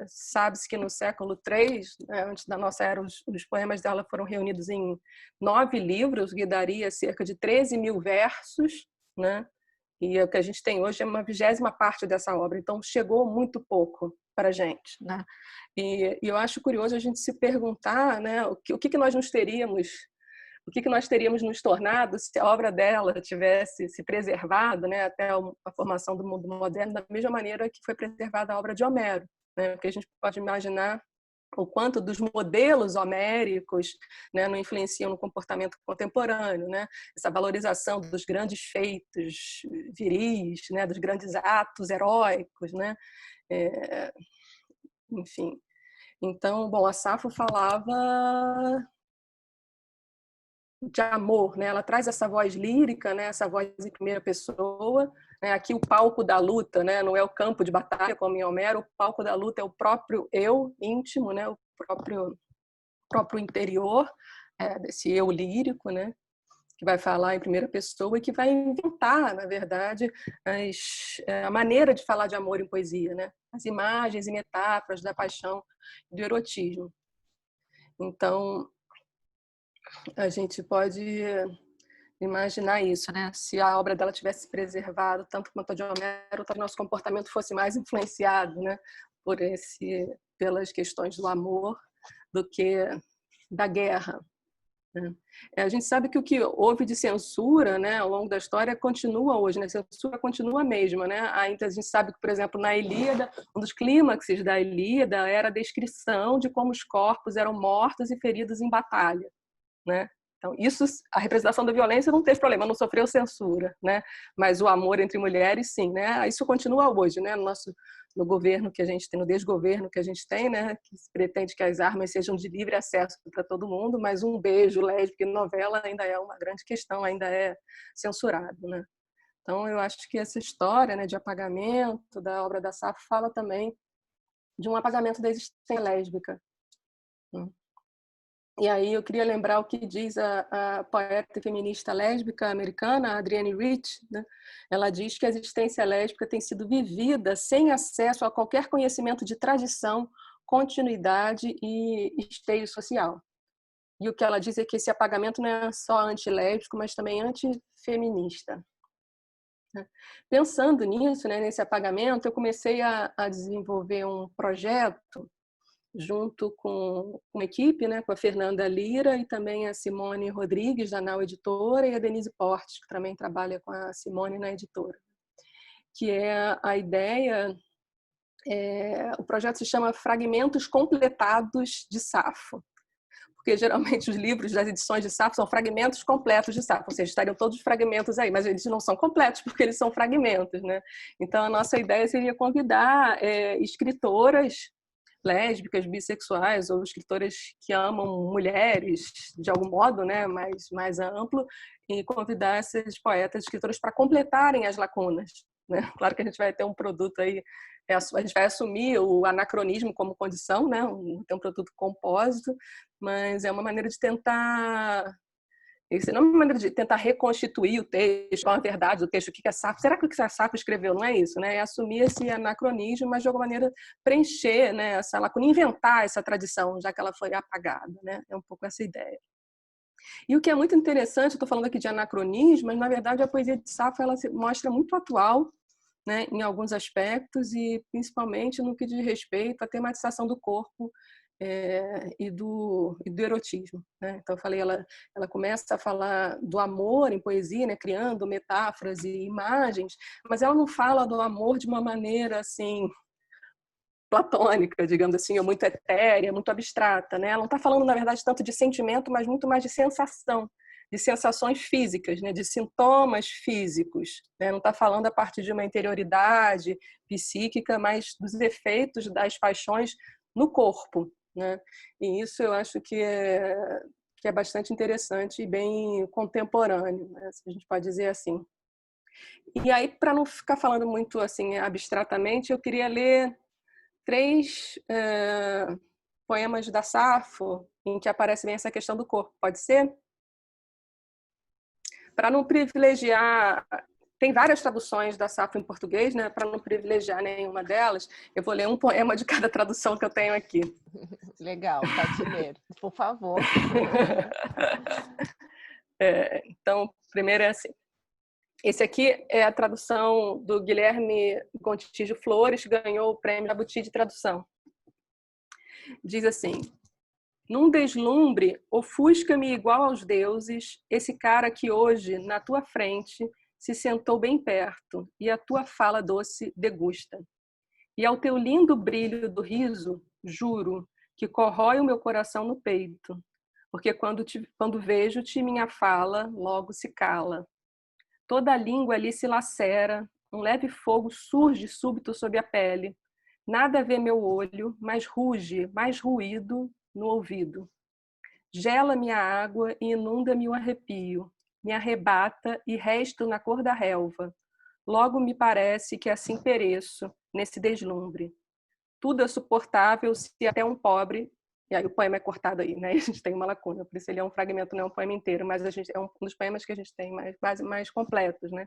sabe-se que no século III, né, antes da nossa era, os poemas dela foram reunidos em 9 livros, que daria cerca de 13 mil versos, né? E o que a gente tem hoje é uma 20ª parte dessa obra, então chegou muito pouco para a gente, né? E eu acho curioso a gente se perguntar, né, o que nós teríamos nos tornado se a obra dela tivesse se preservado, né, até a formação do mundo moderno, da mesma maneira que foi preservada a obra de Homero, né? Porque a gente pode imaginar o quanto dos modelos homéricos, né, não influenciam no comportamento contemporâneo, né? Essa valorização dos grandes feitos viris, né, dos grandes atos heróicos, né? Enfim. Então, bom, a Safo falava de amor, né? Ela traz essa voz lírica, né? Essa voz em primeira pessoa, né? Aqui o palco da luta, né? Não é o campo de batalha como em Homero, o palco da luta é o próprio eu íntimo, né? O próprio interior desse eu lírico, né? Que vai falar em primeira pessoa e que vai inventar, na verdade, a maneira de falar de amor em poesia, né? As imagens e metáforas da paixão e do erotismo. Então, a gente pode imaginar isso, né? Se a obra dela tivesse preservado tanto quanto a de Homero, talvez nosso comportamento fosse mais influenciado, né, pelas questões do amor do que da guerra, né? A gente sabe que o que houve de censura, né, ao longo da história continua hoje, né? A censura continua a mesma, né? Ainda a gente sabe que, por exemplo, na Ilíada, um dos clímaxes da Ilíada era a descrição de como os corpos eram mortos e feridos em batalha, né? Então, isso, a representação da violência não teve problema, não sofreu censura, né? Mas o amor entre mulheres, sim, né? Isso continua hoje, né? No governo que a gente tem, no desgoverno que a gente tem, né? Que se pretende que as armas sejam de livre acesso para todo mundo, mas um beijo lésbico em novela ainda é uma grande questão, ainda é censurado, né? Então, eu acho que essa história, né, de apagamento da obra da Safo fala também de um apagamento da existência lésbica, né? E aí eu queria lembrar o que diz a poeta e feminista lésbica americana, Adrienne Rich, né? Ela diz que a existência lésbica tem sido vivida sem acesso a qualquer conhecimento de tradição, continuidade e esteio social. E o que ela diz é que esse apagamento não é só antilésbico, mas também antifeminista. Pensando nisso, né, nesse apagamento, eu comecei a desenvolver um projeto junto com uma equipe, né, com a Fernanda Lira e também a Simone Rodrigues, da Nau Editora, e a Denise Portes, que também trabalha com a Simone na editora. Que é a ideia, o projeto se chama Fragmentos Completados de Safo, porque geralmente os livros das edições de Safo são fragmentos completos de Safo, ou seja, estariam todos os fragmentos aí, mas eles não são completos porque eles são fragmentos, né? Então a nossa ideia seria convidar escritoras lésbicas, bissexuais ou escritoras que amam mulheres de algum modo, né, mais amplo, e convidar esses poetas, escritores para completarem as lacunas, né? Claro que a gente vai ter um produto aí, a gente vai assumir o anacronismo como condição, né, ter um produto compósito, mas é uma maneira de tentar isso não é uma maneira de tentar reconstituir o texto, qual a verdade do texto, o que é Safo. Será que o que a Safo escreveu não é isso, né? É assumir esse anacronismo, mas de alguma maneira preencher, né, essa lacuna, inventar essa tradição, já que ela foi apagada, né? É um pouco essa ideia. E o que é muito interessante, eu estou falando aqui de anacronismo, mas na verdade a poesia de Safo ela se mostra muito atual, né, em alguns aspectos e principalmente no que diz respeito à tematização do corpo e do erotismo, né? Então eu falei, ela começa a falar do amor em poesia, né? Criando metáforas e imagens, mas ela não fala do amor de uma maneira assim platônica, digamos assim, ou muito etérea, muito abstrata, né? Ela não está falando, na verdade, tanto de sentimento, mas muito mais de sensação, de sensações físicas, né? De sintomas físicos, né? Não está falando a partir de uma interioridade psíquica, mas dos efeitos das paixões no corpo, né? E isso eu acho que é bastante interessante e bem contemporâneo, né? Se a gente pode dizer assim. E aí, para não ficar falando muito assim abstratamente, eu queria ler 3 poemas da Safo em que aparece bem essa questão do corpo. Pode ser? Para não privilegiar... Tem várias traduções da Safo em português, né? Para não privilegiar nenhuma delas, eu vou ler um poema de cada tradução que eu tenho aqui. Legal, pode ler, por favor. Então, primeiro é assim. Esse aqui é a tradução do Guilherme Gontijo Flores, que ganhou o prêmio Jabuti de tradução. Diz assim: num deslumbre, ofusca-me igual aos deuses, esse cara que hoje, na tua frente, se sentou bem perto, e a tua fala doce degusta. E ao teu lindo brilho do riso, juro, que corrói o meu coração no peito, porque quando vejo-te, minha fala logo se cala. Toda a língua ali se lacera, um leve fogo surge súbito sob a pele. Nada vê meu olho, mas ruge, mais ruído no ouvido. Gela-me a água e inunda-me o arrepio. Me arrebata e resto na cor da relva. Logo me parece que assim pereço, nesse deslumbre. Tudo é suportável se até um pobre... E aí o poema é cortado aí, né? A gente tem uma lacuna, por isso ele é um fragmento, não é um poema inteiro, mas é um dos poemas que a gente tem mais completos, né?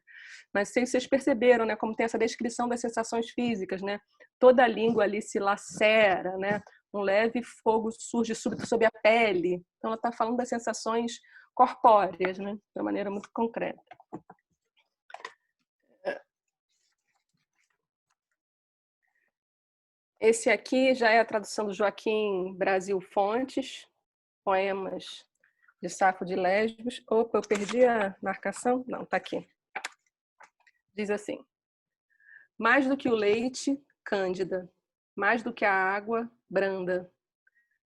Mas vocês perceberam, né? Como tem essa descrição das sensações físicas, né? Toda a língua ali se lacera, né? Um leve fogo surge súbito sob a pele. Então ela está falando das sensações corpóreas, né? De uma maneira muito concreta. Esse aqui já é a tradução do Joaquim Brasil Fontes, poemas de Safo de Lesbos. Opa, eu perdi a marcação? Não, está aqui. Diz assim: mais do que o leite, cândida. Mais do que a água, branda.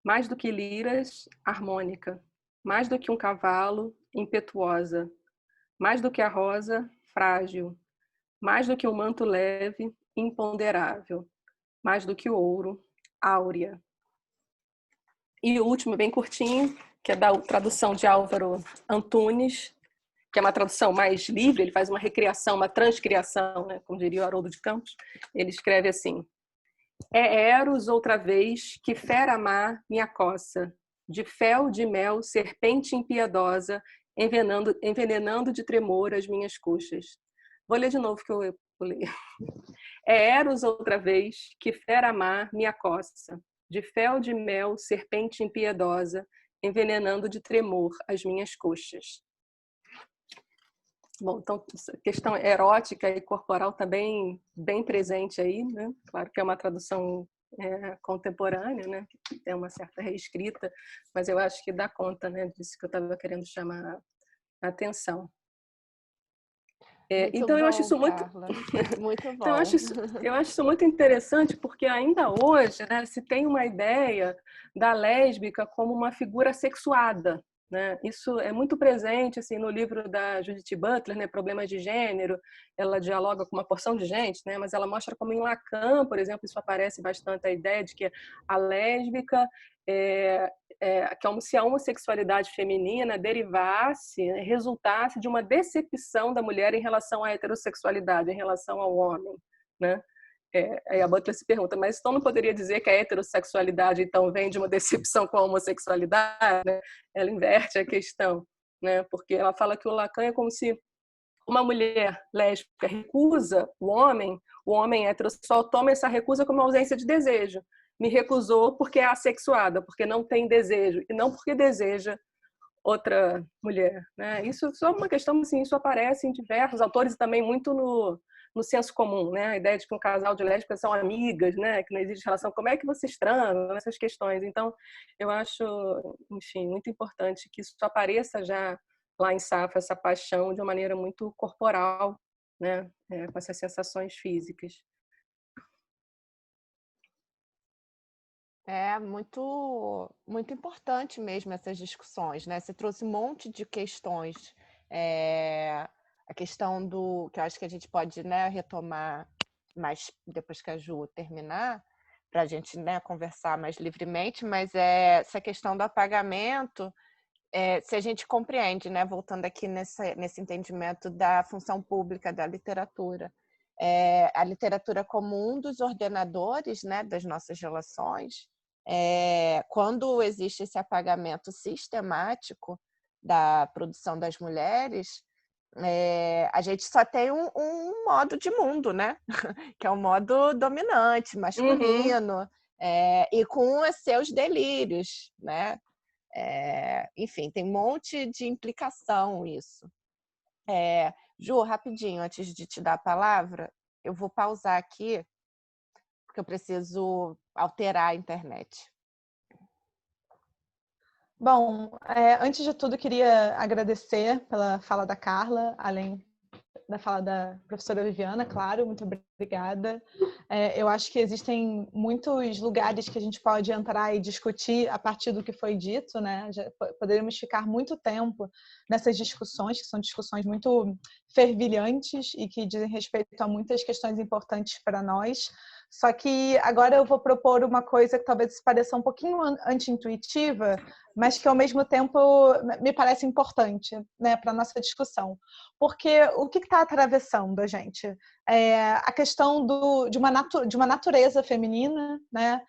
Mais do que liras, harmônica. Mais do que um cavalo, impetuosa. Mais do que a rosa, frágil. Mais do que um manto leve, imponderável. Mais do que o ouro, áurea. E o último, bem curtinho, que é da tradução de Álvaro Antunes, que é uma tradução mais livre, ele faz uma recriação, uma transcriação, né, como diria o Haroldo de Campos. Ele escreve assim: é Eros outra vez que fera má me acossa, de fel de mel, serpente impiedosa, envenenando de tremor as minhas coxas. Vou ler de novo que eu pulei. É Eros outra vez que fera má me acossa, de fel de mel, serpente impiedosa, envenenando de tremor as minhas coxas. Bom, então, questão erótica e corporal também bem presente aí, né? Claro que é uma tradução contemporânea, né? Que tem uma certa reescrita, mas eu acho que dá conta, né, disso que eu estava querendo chamar a atenção. Então, eu acho isso muito... Muito bom. Então, eu acho isso muito interessante, porque ainda hoje, né, se tem uma ideia da lésbica como uma figura sexuada, né? Isso é muito presente assim, no livro da Judith Butler, né, Problemas de Gênero. Ela dialoga com uma porção de gente, né, mas ela mostra como em Lacan, por exemplo, isso aparece bastante, a ideia de que a lésbica como se a homossexualidade feminina derivasse, resultasse de uma decepção da mulher em relação à heterossexualidade, em relação ao homem, né? Aí a Butler se pergunta, mas então não poderia dizer que a heterossexualidade então vem de uma decepção com a homossexualidade, né? Ela inverte a questão, né? Porque ela fala que o Lacan é como se uma mulher lésbica recusa o homem heterossexual toma essa recusa como ausência de desejo. Me recusou porque é assexuada, porque não tem desejo, e não porque deseja outra mulher, né? Isso é uma questão, assim, isso aparece em diversos autores e também muito no senso comum, né? A ideia de que um casal de lésbicas são amigas, né? Que não existe relação. Como é que vocês transam? Essas questões. Então, eu acho, enfim, muito importante que isso apareça já lá em Safo, essa paixão de uma maneira muito corporal, né? Com essas sensações físicas. É muito importante mesmo essas discussões, né? Você trouxe um monte de questões. A questão do que eu acho que a gente pode, né, retomar mais depois que a Ju terminar, para a gente, né, conversar mais livremente, mas essa questão do apagamento, se a gente compreende, né, voltando aqui nesse entendimento da função pública da literatura, a literatura como um dos ordenadores, né, das nossas relações, quando existe esse apagamento sistemático da produção das mulheres, a gente só tem um modo de mundo, né? Que é o modo dominante, masculino, e com os seus delírios, né? Enfim, tem um monte de implicação isso. Ju, rapidinho, antes de te dar a palavra, eu vou pausar aqui, porque eu preciso alterar a internet. Bom, antes de tudo, queria agradecer pela fala da Carla, além da fala da professora Viviana, claro, muito obrigada. Eu acho que existem muitos lugares que a gente pode entrar e discutir a partir do que foi dito, né? Já poderíamos ficar muito tempo nessas discussões, que são discussões muito fervilhantes e que dizem respeito a muitas questões importantes para nós. Só que agora eu vou propor uma coisa que talvez pareça um pouquinho anti-intuitiva, mas que ao mesmo tempo me parece importante, né, para a nossa discussão. Porque o que está atravessando a gente? A questão de uma natureza feminina, né,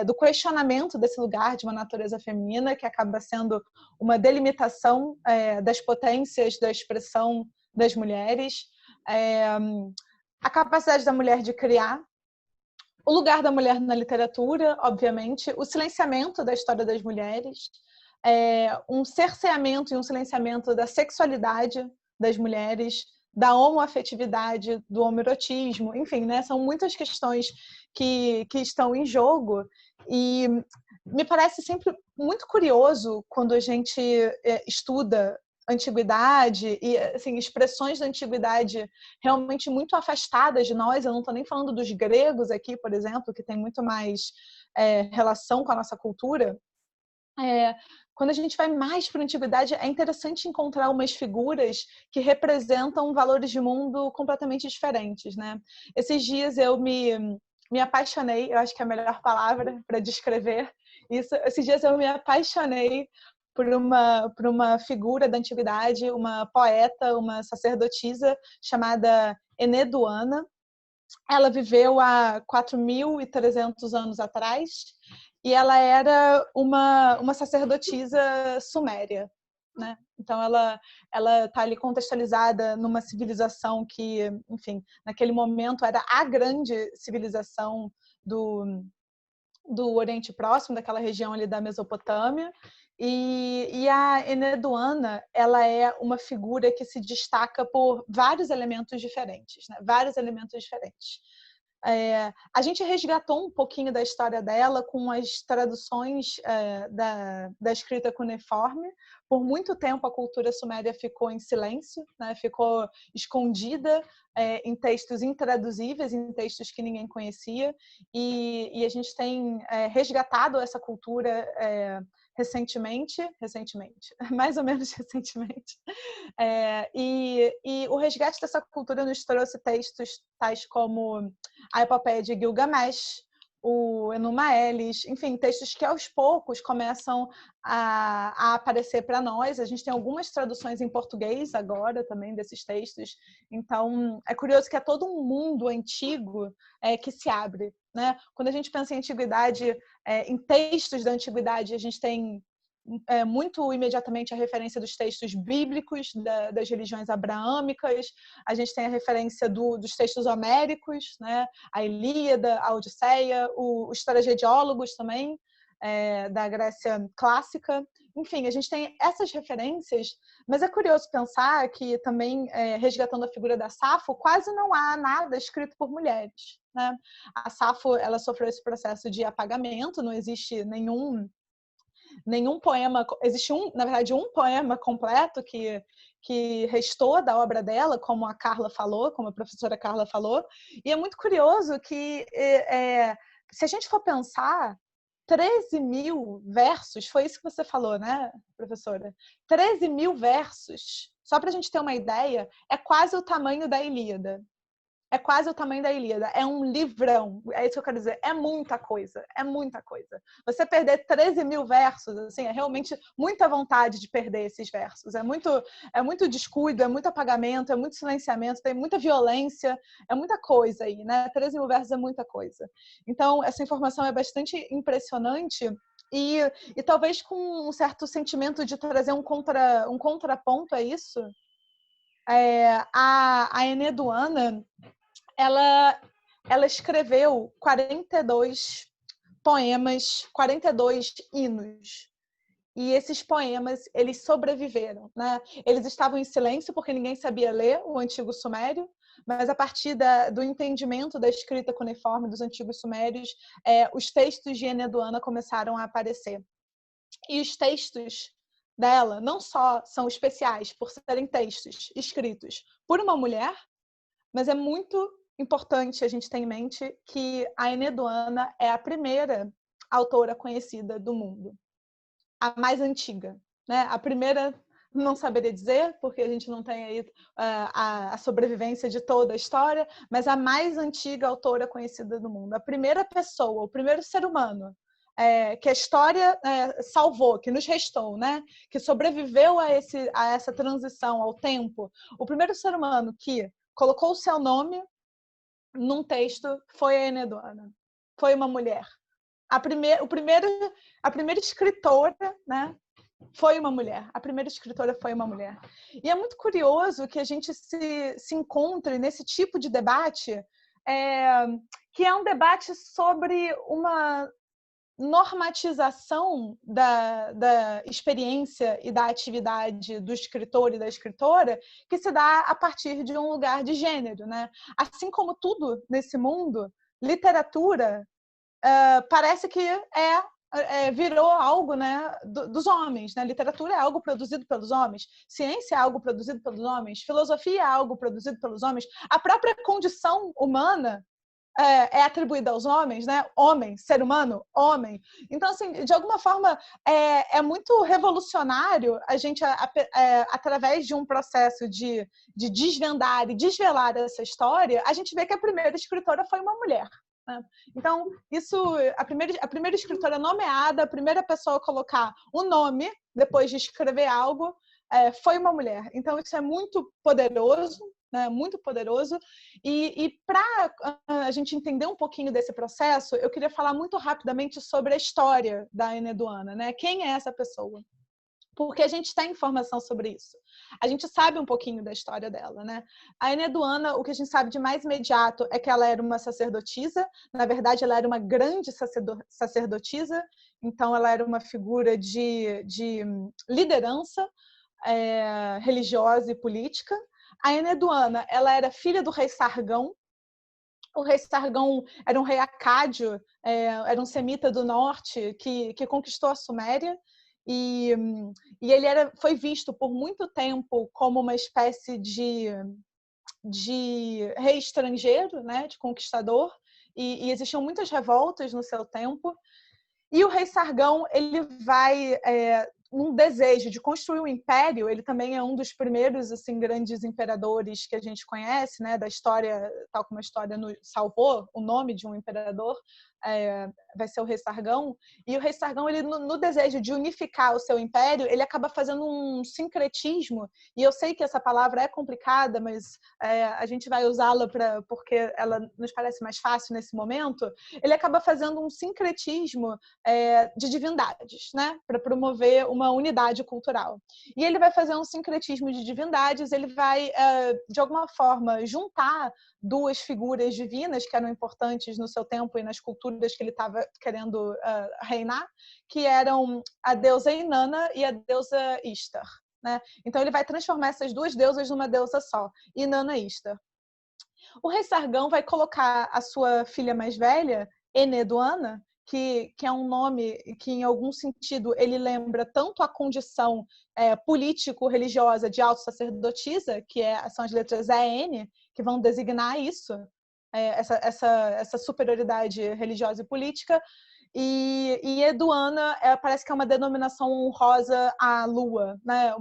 do questionamento desse lugar de uma natureza feminina, que acaba sendo uma delimitação das potências da expressão das mulheres, a capacidade da mulher de criar, o lugar da mulher na literatura, obviamente, o silenciamento da história das mulheres, um cerceamento e um silenciamento da sexualidade das mulheres, da homoafetividade, do homoerotismo, enfim, né? São muitas questões que estão em jogo e me parece sempre muito curioso quando a gente estuda antiguidade e assim, expressões da antiguidade realmente muito afastadas de nós. Eu não estou nem falando dos gregos aqui, por exemplo, que tem muito mais relação com a nossa cultura. Quando a gente vai mais para a antiguidade, é interessante encontrar umas figuras que representam valores de mundo completamente diferentes, né? Esses dias eu me apaixonei, eu acho que é a melhor palavra para descrever isso. Esses dias eu me apaixonei por uma figura da antiguidade, uma poeta, uma sacerdotisa chamada Eneduana. Ela viveu há 4.300 anos atrás e ela era uma sacerdotisa suméria, né? Então ela está ali contextualizada numa civilização que, enfim, naquele momento era a grande civilização do Oriente Próximo, daquela região ali da Mesopotâmia. E a Eneduana, ela é uma figura que se destaca por vários elementos diferentes, né? Vários elementos diferentes. A gente resgatou um pouquinho da história dela com as traduções da escrita cuneiforme. Por muito tempo a cultura suméria ficou em silêncio, né? Ficou escondida em textos intraduzíveis, em textos que ninguém conhecia, e a gente tem resgatado essa cultura recentemente, mais ou menos recentemente. E o resgate dessa cultura nos trouxe textos tais como a Epopeia de Gilgamesh, o Enuma Elish, enfim, textos que aos poucos começam a aparecer para nós. A gente tem algumas traduções em português agora também desses textos. Então, é curioso que é todo um mundo antigo que se abre, né? Quando a gente pensa em antiguidade, em textos da antiguidade, a gente tem muito imediatamente a referência dos textos bíblicos, das religiões abraâmicas. A gente tem a referência dos textos homéricos, né? A Ilíada, a Odisseia, os tragediólogos também, da Grécia clássica. enfim, a gente tem essas referências, mas é curioso pensar que também, resgatando a figura da Safo, quase não há nada escrito por mulheres, né? A Safo, ela sofreu esse processo de apagamento, não existe nenhum poema, existe na verdade, um poema completo que restou da obra dela, como a Carla falou, como a professora Carla falou, e é muito curioso que, se a gente for pensar, 13.000 versos, foi isso que você falou, né, professora? 13.000 versos, só para a gente ter uma ideia, é quase o tamanho da Ilíada. É quase o tamanho da Ilíada. É um livrão. É isso que eu quero dizer. É muita coisa. É muita coisa. Você perder 13.000 versos, assim, é realmente muita vontade de perder esses versos. É muito descuido, é muito apagamento, é muito silenciamento, tem muita violência, é muita coisa aí, né? 13.000 versos é muita coisa. Então, essa informação é bastante impressionante e talvez com um certo sentimento de trazer um contraponto a isso. A Eneduana, ela escreveu 42 poemas, 42 hinos. E esses poemas, eles sobreviveram, né? Eles estavam em silêncio porque ninguém sabia ler o Antigo Sumério, mas a partir do entendimento da escrita cuneiforme dos Antigos Sumérios, os textos de Eneduana começaram a aparecer. E os textos dela não só são especiais por serem textos escritos por uma mulher, mas é muito importante a gente ter em mente que a Eneduana é a primeira autora conhecida do mundo. A mais antiga, né? A primeira não saberia dizer, porque a gente não tem aí a sobrevivência de toda a história, mas a mais antiga autora conhecida do mundo. A primeira pessoa, o primeiro ser humano que a história salvou, que nos restou, né? Que sobreviveu a essa transição ao tempo. O primeiro ser humano que colocou o seu nome num texto foi a Eneduana. Foi uma mulher. A primeira escritora, né, foi uma mulher. A primeira escritora foi uma mulher. E é muito curioso que a gente se encontre nesse tipo de debate, que é um debate sobre uma normatização da experiência e da atividade do escritor e da escritora que se dá a partir de um lugar de gênero, né? Assim como tudo nesse mundo, literatura parece que virou algo, né, dos homens, né? Literatura é algo produzido pelos homens, ciência é algo produzido pelos homens, filosofia é algo produzido pelos homens, a própria condição humana é atribuída aos homens, né? Homem, ser humano, homem. Então, assim, de alguma forma, é muito revolucionário a gente, através de um processo de desvendar e desvelar essa história, a gente vê que a primeira escritora foi uma mulher. Né? Então, a primeira escritora nomeada, a primeira pessoa a colocar o nome, depois de escrever algo, foi uma mulher. Então, isso é muito poderoso, né, muito poderoso. E para a gente entender um pouquinho desse processo, eu queria falar muito rapidamente sobre a história da Eneduana, né? Quem é essa pessoa? Porque a gente tem informação sobre isso. A gente sabe um pouquinho da história dela, né? A Eneduana, o que a gente sabe de mais imediato é que ela era uma sacerdotisa. Na verdade, ela era uma grande sacerdotisa. Então, ela era uma figura de liderança religiosa e política. A Eneduana, ela era filha do rei Sargão. O rei Sargão era um rei acádio, era um semita do norte que conquistou a Suméria. E ele foi visto por muito tempo como uma espécie de rei estrangeiro, né, de conquistador. E existiam muitas revoltas no seu tempo. E o rei Sargão, ele vai um desejo de construir um império. Ele também é um dos primeiros assim grandes imperadores que a gente conhece, né, da história, tal como a história salvou o nome de um imperador, vai ser o rei Sargão. E o rei Sargão, ele no desejo de unificar o seu império, ele acaba fazendo um sincretismo. E eu sei que essa palavra é complicada, mas a gente vai usá-la porque ela nos parece mais fácil nesse momento. Ele acaba fazendo um sincretismo de divindades, né, para promover uma unidade cultural. E ele vai fazer um sincretismo de divindades, ele vai, de alguma forma, juntar duas figuras divinas que eram importantes no seu tempo e nas culturas criaturas que ele estava querendo reinar, que eram a deusa Inanna e a deusa Ishtar, né? Então ele vai transformar essas duas deusas numa deusa só, Inanna e Ishtar. O rei Sargão vai colocar a sua filha mais velha, Eneduana, que é um nome que, em algum sentido, ele lembra tanto a condição político-religiosa de auto-sacerdotisa, são as letras EN, que vão designar isso, essa superioridade religiosa e política. E Eduana parece que é uma denominação honrosa à lua, né?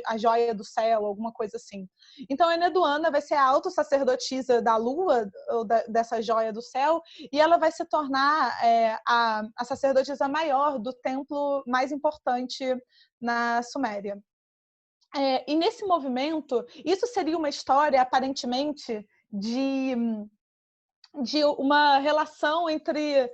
A joia do céu, alguma coisa assim. Então, a Eneduana vai ser a autossacerdotisa da lua, ou dessa joia do céu, e ela vai se tornar a sacerdotisa maior do templo mais importante na Suméria. E nesse movimento, isso seria uma história, aparentemente, de uma relação entre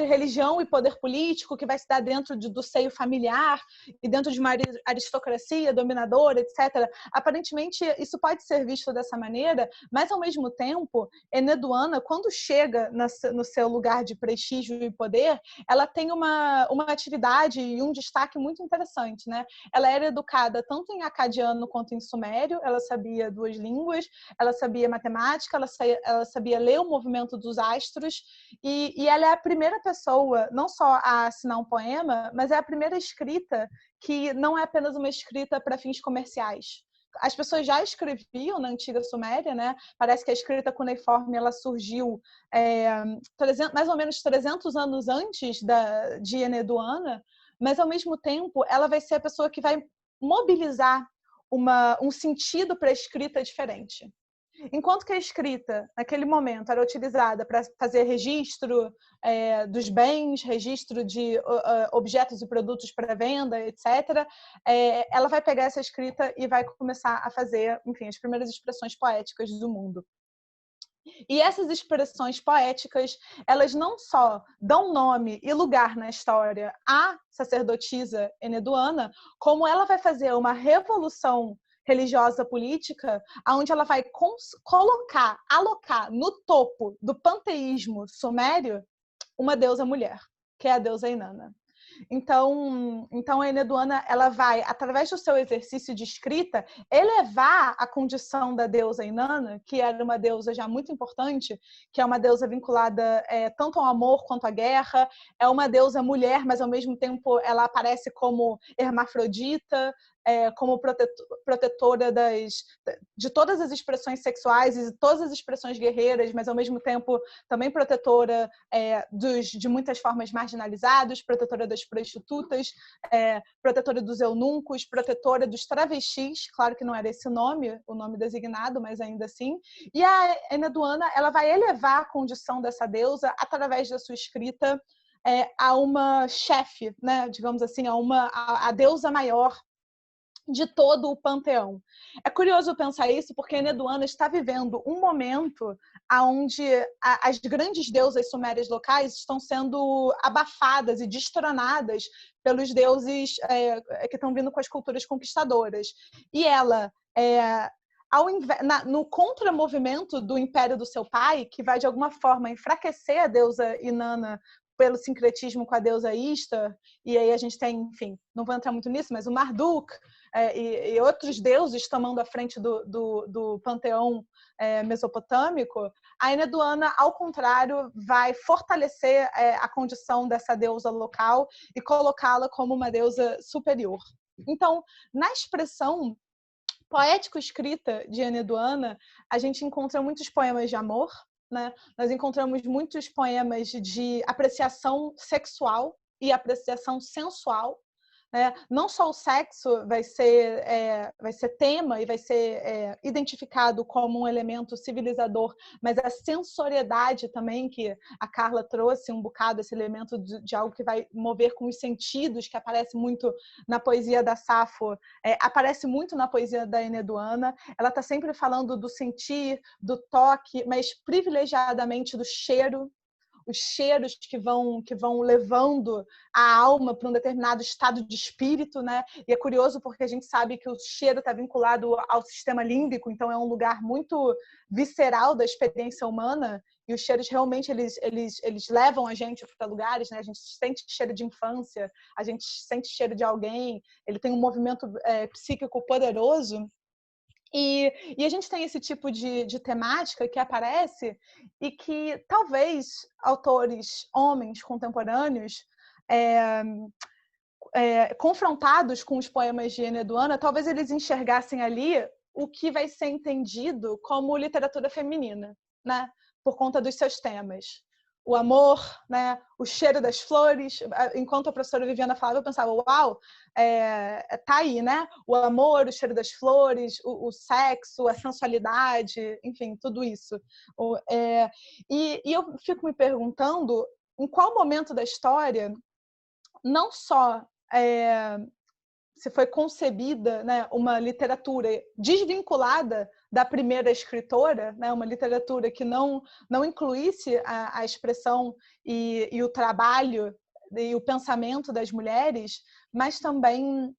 religião e poder político, que vai se dar dentro do seio familiar e dentro de uma aristocracia dominadora, etc. Aparentemente, isso pode ser visto dessa maneira, mas, ao mesmo tempo, Eneduana, quando chega no seu lugar de prestígio e poder, ela tem uma atividade e um destaque muito interessante, né? Ela era educada tanto em acadiano quanto em sumério, ela sabia 2 línguas, ela sabia matemática, ela sabia ler o movimento dos astros, e ela é a primeira pessoa, não só a assinar um poema, mas é a primeira escrita que não é apenas uma escrita para fins comerciais. As pessoas já escreviam na antiga Suméria, né? Parece que a escrita cuneiforme ela surgiu mais ou menos 300 anos antes de Eneduana, mas, ao mesmo tempo, ela vai ser a pessoa que vai mobilizar um sentido para a escrita diferente. Enquanto que a escrita, naquele momento, era utilizada para fazer registro dos bens, registro de objetos e produtos para venda, etc., ela vai pegar essa escrita e vai começar a fazer, enfim, as primeiras expressões poéticas do mundo. E essas expressões poéticas, elas não só dão nome e lugar na história à sacerdotisa Eneduana, como ela vai fazer uma revolução religiosa política, onde ela vai alocar no topo do panteísmo sumério uma deusa mulher, que é a deusa Inanna. Então a Eneduana, ela vai, através do seu exercício de escrita, elevar a condição da deusa Inanna, que era uma deusa já muito importante, que é uma deusa vinculada tanto ao amor quanto à guerra, é uma deusa mulher, mas, ao mesmo tempo, ela aparece como hermafrodita, como protetora de todas as expressões sexuais e todas as expressões guerreiras, mas, ao mesmo tempo, também protetora de muitas formas marginalizadas, protetora das prostitutas, protetora dos eunucos, protetora dos travestis, claro que não era esse o nome designado, mas ainda assim. E a Eneduana, ela vai elevar a condição dessa deusa através da sua escrita a uma chefe, né, digamos assim, a deusa maior de todo o panteão. É curioso pensar isso porque a Eneduana está vivendo um momento onde as grandes deusas sumérias locais estão sendo abafadas e destronadas pelos deuses que estão vindo com as culturas conquistadoras. E ela, no contramovimento do império do seu pai, que vai de alguma forma enfraquecer a deusa Inanna pelo sincretismo com a deusa Ishtar, e aí a gente tem, enfim, não vou entrar muito nisso, mas o Marduk e outros deuses tomando a frente do panteão mesopotâmico, a Eneduana, ao contrário, vai fortalecer a condição dessa deusa local e colocá-la como uma deusa superior. Então, na expressão poético-escrita de Eneduana, a gente encontra muitos poemas de amor, né? Nós encontramos muitos poemas de apreciação sexual e apreciação sensual. Não só o sexo vai ser tema e vai ser identificado como um elemento civilizador, mas a sensoriedade também, que a Carla trouxe um bocado, esse elemento de algo que vai mover com os sentidos, que aparece muito na poesia da Safo, aparece muito na poesia da Eneduana. Ela está sempre falando do sentir, do toque, mas privilegiadamente do cheiro. os cheiros que vão levando a alma para um determinado estado de espírito, né? E é curioso porque a gente sabe que o cheiro está vinculado ao sistema límbico, então é um lugar muito visceral da experiência humana, e os cheiros realmente eles levam a gente para lugares, né? A gente sente cheiro de infância, a gente sente cheiro de alguém, ele tem um movimento psíquico poderoso. E a gente tem esse tipo de temática que aparece e que talvez autores, homens contemporâneos, confrontados com os poemas de Eneduana, talvez eles enxergassem ali o que vai ser entendido como literatura feminina, né? Por conta dos seus temas. O amor, né? O cheiro das flores. Enquanto a professora Viviana falava, eu pensava, uau, tá aí, né? O amor, o cheiro das flores, o sexo, a sensualidade, enfim, tudo isso. E eu fico me perguntando em qual momento da história não só se foi concebida, né, uma literatura desvinculada da primeira escritora, né, uma literatura que não incluísse a expressão e o trabalho e o pensamento das mulheres, mas também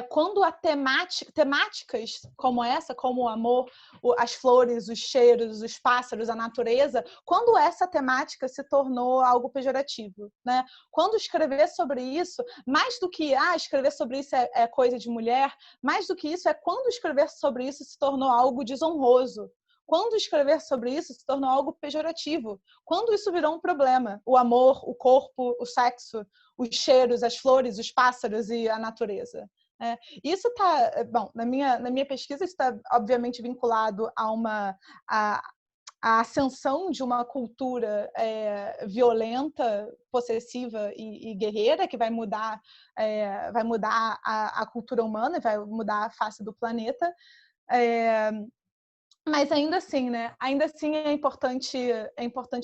quando a temáticas como essa, como o amor, as flores, os cheiros, os pássaros, a natureza, quando essa temática se tornou algo pejorativo, né? Quando escrever sobre isso, mais do que escrever sobre isso é coisa de mulher, mais do que isso é quando escrever sobre isso se tornou algo desonroso. Quando escrever sobre isso se tornou algo pejorativo. Quando isso virou um problema. O amor, o corpo, o sexo, os cheiros, as flores, os pássaros e a natureza. Isso está, bom, na minha pesquisa está obviamente vinculado a ascensão de uma cultura violenta, possessiva e guerreira que vai mudar a cultura humana, vai mudar a face do planeta. Mas ainda assim, né? Ainda assim é importante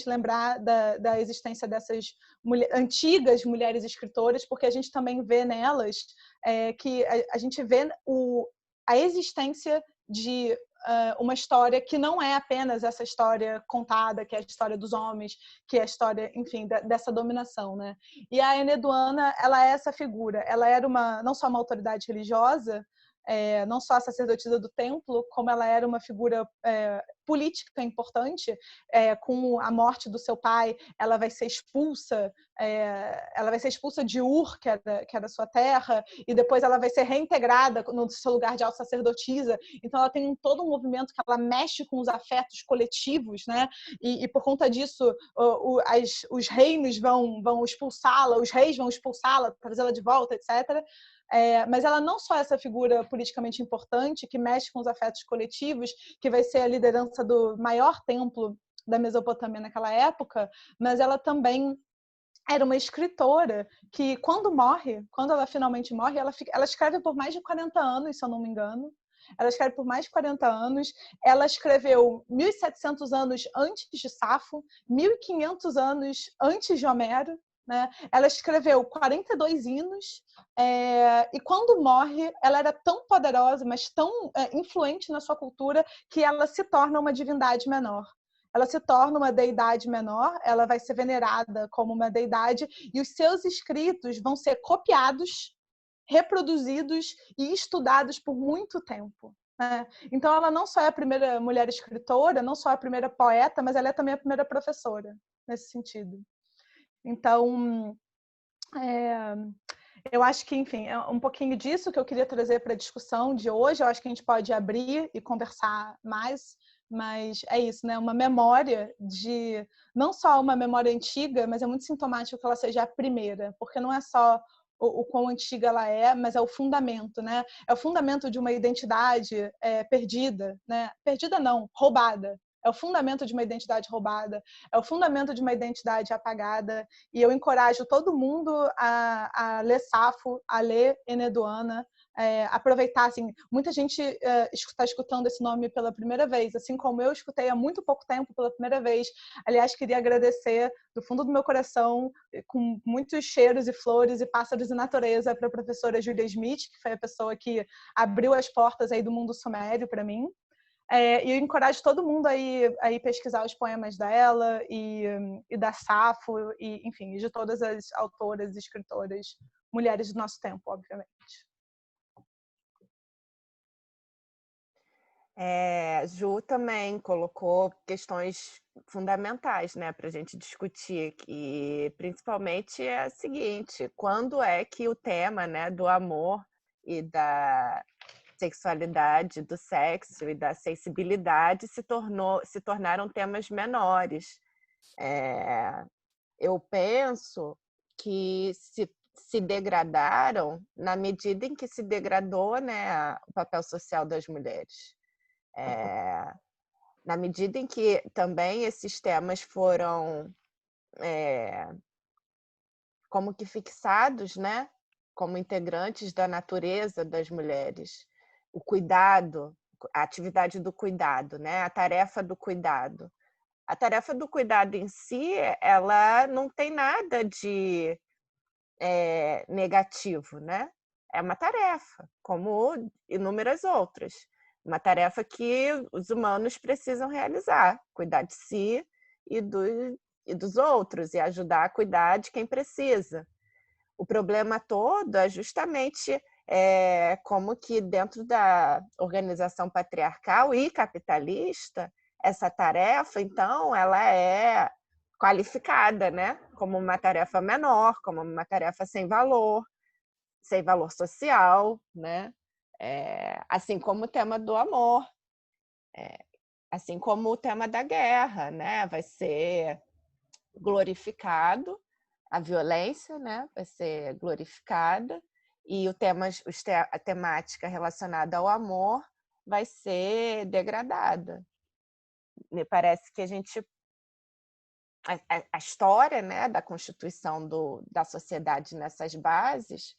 lembrar da existência dessas antigas mulheres escritoras, porque a gente também vê nelas que a gente vê a existência de uma história que não é apenas essa história contada, que é a história dos homens, que é a história, enfim, dessa dominação, né? E a Eneduana, ela é essa figura. Ela era não só uma autoridade religiosa, não só a sacerdotisa do templo, como ela era uma figura política importante. Com a morte do seu pai, ela vai ser expulsa de Ur, que era sua terra, e depois ela vai ser reintegrada no seu lugar de alta sacerdotisa. Então ela tem todo um movimento que ela mexe com os afetos coletivos, né? E por conta disso os reinos vão expulsá-la, os reis vão expulsá-la, trazê-la de volta, etc. Mas ela não só é essa figura politicamente importante que mexe com os afetos coletivos, que vai ser a liderança do maior templo da Mesopotâmia naquela época, mas ela também era uma escritora que, quando ela finalmente morre, ela escreve por mais de 40 anos, se eu não me engano. Ela escreve por mais de 40 anos. Ela escreveu 1.700 anos antes de Safo, 1.500 anos antes de Homero. Né? Ela escreveu 42 hinos e quando morre, ela era tão poderosa, mas tão influente na sua cultura, que ela se torna uma divindade menor. Ela se torna uma deidade menor, ela vai ser venerada como uma deidade e os seus escritos vão ser copiados, reproduzidos e estudados por muito tempo. Né? Então, ela não só é a primeira mulher escritora, não só é a primeira poeta, mas ela é também a primeira professora, nesse sentido. Então, eu acho que, enfim, é um pouquinho disso que eu queria trazer para a discussão de hoje. Eu acho que a gente pode abrir e conversar mais, mas é isso, né? Uma memória não só uma memória antiga, mas é muito sintomático que ela seja a primeira, porque não é só o quão antiga ela é, mas é o fundamento, né? É o fundamento de uma identidade perdida, né? Perdida não, roubada. É o fundamento de uma identidade roubada, é o fundamento de uma identidade apagada, e eu encorajo todo mundo a ler Safo, a ler Eneduana, aproveitar, assim, muita gente está escutando esse nome pela primeira vez, assim como eu escutei há muito pouco tempo pela primeira vez. Aliás, queria agradecer do fundo do meu coração, com muitos cheiros e flores e pássaros e natureza, para a professora Julia Smith, que foi a pessoa que abriu as portas aí do mundo sumério para mim. E eu encorajo todo mundo a ir pesquisar os poemas dela e da Safo, e, enfim, de todas as autoras e escritoras mulheres do nosso tempo, obviamente. Ju também colocou questões fundamentais, né, para a gente discutir, que principalmente é a seguinte: quando é que o tema, né, do amor e da sexualidade, do sexo e da sensibilidade se tornaram temas menores? Eu penso que se degradaram na medida em que se degradou, né, o papel social das mulheres. Na medida em que também esses temas foram como que fixados, né, como integrantes da natureza das mulheres. O cuidado, a atividade do cuidado, né, a tarefa do cuidado. A tarefa do cuidado em si, ela não tem nada de negativo, né? É uma tarefa, como inúmeras outras. Uma tarefa que os humanos precisam realizar, cuidar de si e dos outros, e ajudar a cuidar de quem precisa. O problema todo é justamente como que dentro da organização patriarcal e capitalista, essa tarefa, então, ela é qualificada, né, como uma tarefa menor, como uma tarefa sem valor social, né? Assim como o tema do amor, assim como o tema da guerra, né? Vai ser glorificado, a violência, né? Vai ser glorificada, e a temática relacionada ao amor vai ser degradada. Me parece que a história, né, da constituição da sociedade nessas bases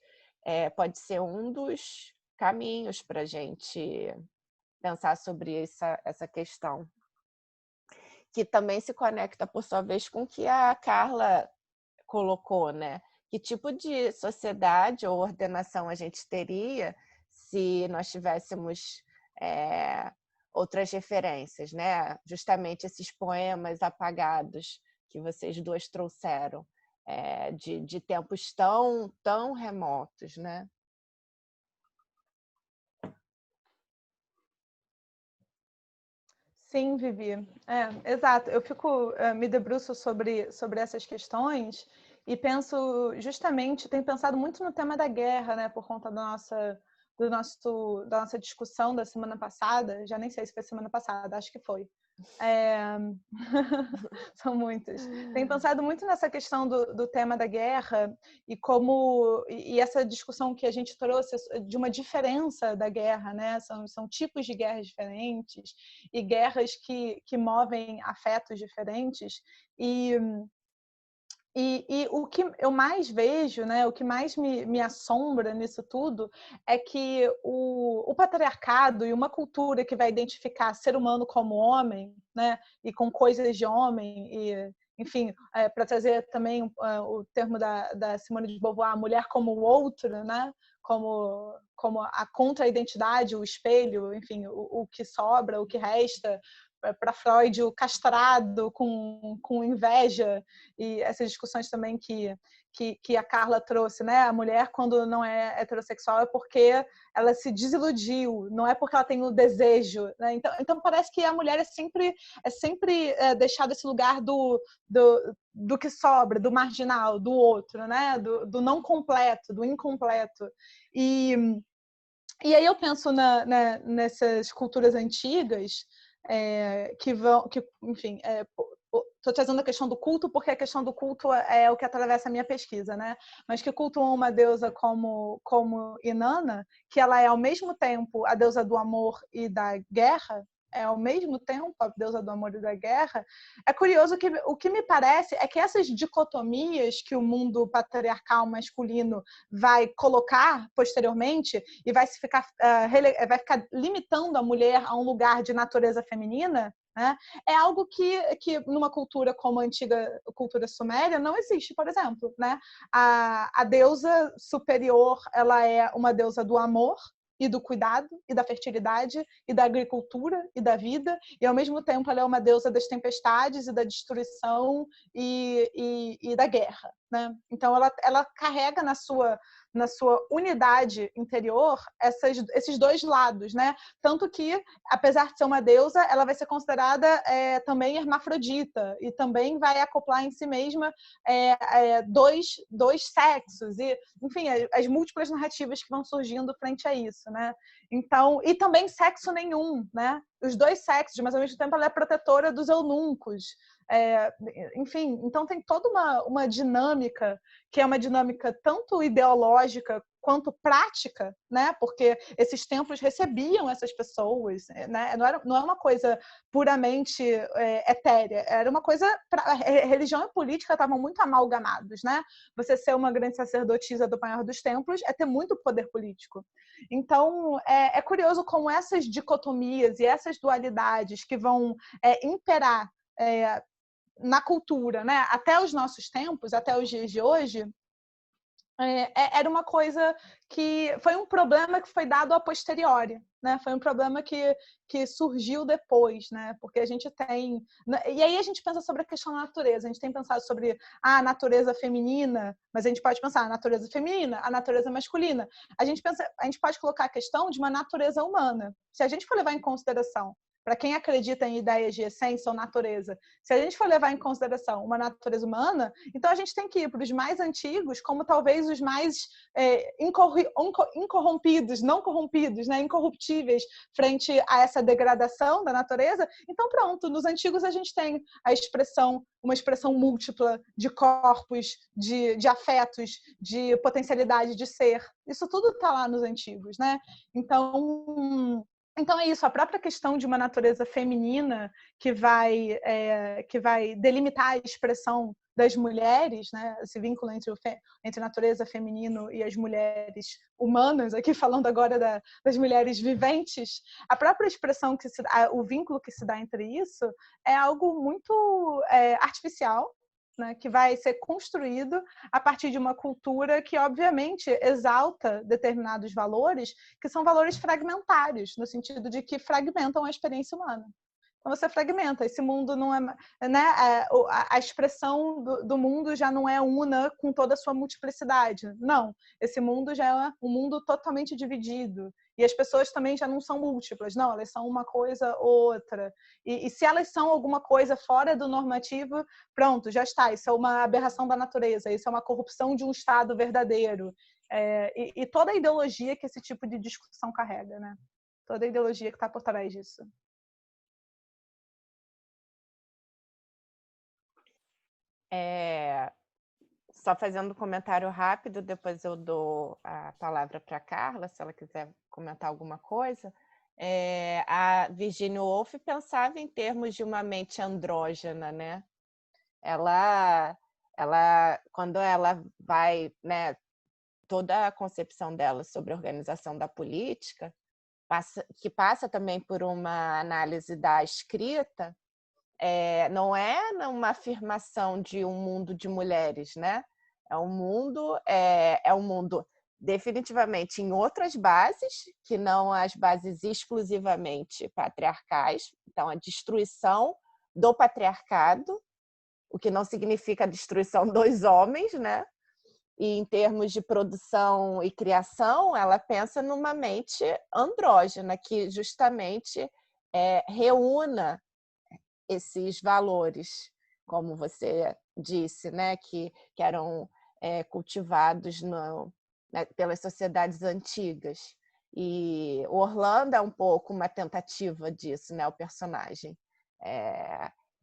pode ser um dos caminhos para a gente pensar sobre essa questão, que também se conecta, por sua vez, com o que a Carla colocou, né? Que tipo de sociedade ou ordenação a gente teria se nós tivéssemos outras referências, né? Justamente esses poemas apagados que vocês duas trouxeram, de tempos tão remotos, né? Sim, Vivi. Exato. Eu me debruço sobre essas questões e penso justamente, tenho pensado muito no tema da guerra, né, por conta da nossa discussão da semana passada. Já nem sei se foi semana passada, acho que foi. São muitas. Tenho pensado muito nessa questão do tema da guerra e essa discussão que a gente trouxe de uma diferença da guerra, né? São tipos de guerras diferentes e guerras que movem afetos diferentes. E o que eu mais vejo, né, o que mais me assombra nisso tudo é que o patriarcado e uma cultura que vai identificar ser humano como homem, né, e com coisas de homem, e, enfim, para trazer também o termo da Simone de Beauvoir, a mulher como o outro, né, como a contra-identidade, o espelho, enfim, o que sobra, o que resta, para Freud, o castrado com inveja, e essas discussões também que a Carla trouxe, né? A mulher, quando não é heterossexual, é porque ela se desiludiu, não é porque ela tem o desejo, né? Então parece que a mulher é sempre deixada esse lugar do que sobra, do marginal, do outro, né? Do não completo, do incompleto. E aí eu penso nessas culturas antigas, enfim, estou trazendo a questão do culto porque a questão do culto é o que atravessa a minha pesquisa, né? Mas que cultuam uma deusa como Inanna, que ela é ao mesmo tempo a deusa do amor e da guerra, é ao mesmo tempo a deusa do amor e da guerra. É curioso que o que me parece é que essas dicotomias que o mundo patriarcal masculino vai colocar posteriormente e vai ficar limitando a mulher a um lugar de natureza feminina, né? É algo que numa cultura como a antiga cultura suméria não existe, por exemplo, né? A deusa superior, ela é uma deusa do amor, e do cuidado, e da fertilidade, e da agricultura, e da vida, e ao mesmo tempo ela é uma deusa das tempestades e da destruição e da guerra, né? Então ela carrega na sua unidade interior esses dois lados, né? Tanto que, apesar de ser uma deusa, ela vai ser considerada também hermafrodita e também vai acoplar em si mesma dois sexos e, enfim, as múltiplas narrativas que vão surgindo frente a isso, né? Então, e também sexo nenhum, né? Os dois sexos, mas ao mesmo tempo ela é protetora dos eunucos. Enfim, então tem toda uma dinâmica que é uma dinâmica tanto ideológica quanto prática, né? Porque esses templos recebiam essas pessoas, né? Não é uma coisa puramente etérea, era uma coisa... Religião e política estavam muito amalgamados, né? Você ser uma grande sacerdotisa do maior dos templos é ter muito poder político. Então, é curioso como essas dicotomias e essas dualidades que vão imperar na cultura, né? Até os nossos tempos, até os dias de hoje, era uma coisa que foi um problema que foi dado a posteriori, né? Foi um problema que surgiu depois, né? Porque a gente tem... E aí a gente pensa sobre a questão da natureza. A gente tem pensado sobre a natureza feminina, mas a gente pode pensar a natureza feminina, a natureza masculina. A gente pode colocar a questão de uma natureza humana. Se a gente for levar em consideração, para quem acredita em ideias de essência ou natureza, se a gente for levar em consideração uma natureza humana, então a gente tem que ir para os mais antigos, como talvez os mais incorrompidos, não corrompidos, né? Incorruptíveis frente a essa degradação da natureza. Então pronto, nos antigos a gente tem uma expressão múltipla de corpos, de afetos, de potencialidade de ser. Isso tudo está lá nos antigos, né? Então é isso, a própria questão de uma natureza feminina que vai delimitar a expressão das mulheres, né? Esse vínculo entre a natureza feminino e as mulheres humanas, aqui falando agora das mulheres viventes, a própria expressão, o vínculo que se dá entre isso é algo muito artificial, né, que vai ser construído a partir de uma cultura que, obviamente, exalta determinados valores, que são valores fragmentários, no sentido de que fragmentam a experiência humana. Então você fragmenta, esse mundo não é... Né, a expressão do mundo já não é una com toda a sua multiplicidade. Não, esse mundo já é um mundo totalmente dividido. E as pessoas também já não são múltiplas, não, elas são uma coisa ou outra. E se elas são alguma coisa fora do normativo, pronto, já está, isso é uma aberração da natureza, isso é uma corrupção de um Estado verdadeiro. E toda a ideologia que esse tipo de discussão carrega, né? Toda a ideologia que está por trás disso. Só fazendo um comentário rápido, depois eu dou a palavra para a Carla, se ela quiser comentar alguma coisa. A Virginia Woolf pensava em termos de uma mente andrógena, né? Ela quando ela vai, né, toda a concepção dela sobre a organização da política, que passa também por uma análise da escrita, não é uma afirmação de um mundo de mulheres, né? É um mundo definitivamente em outras bases, que não as bases exclusivamente patriarcais. Então, a destruição do patriarcado, o que não significa a destruição dos homens, né? E em termos de produção e criação, ela pensa numa mente andrógena, que justamente reúna esses valores, como você disse, né, que eram cultivados pelas sociedades antigas. E Orlando é um pouco uma tentativa disso, né, o personagem.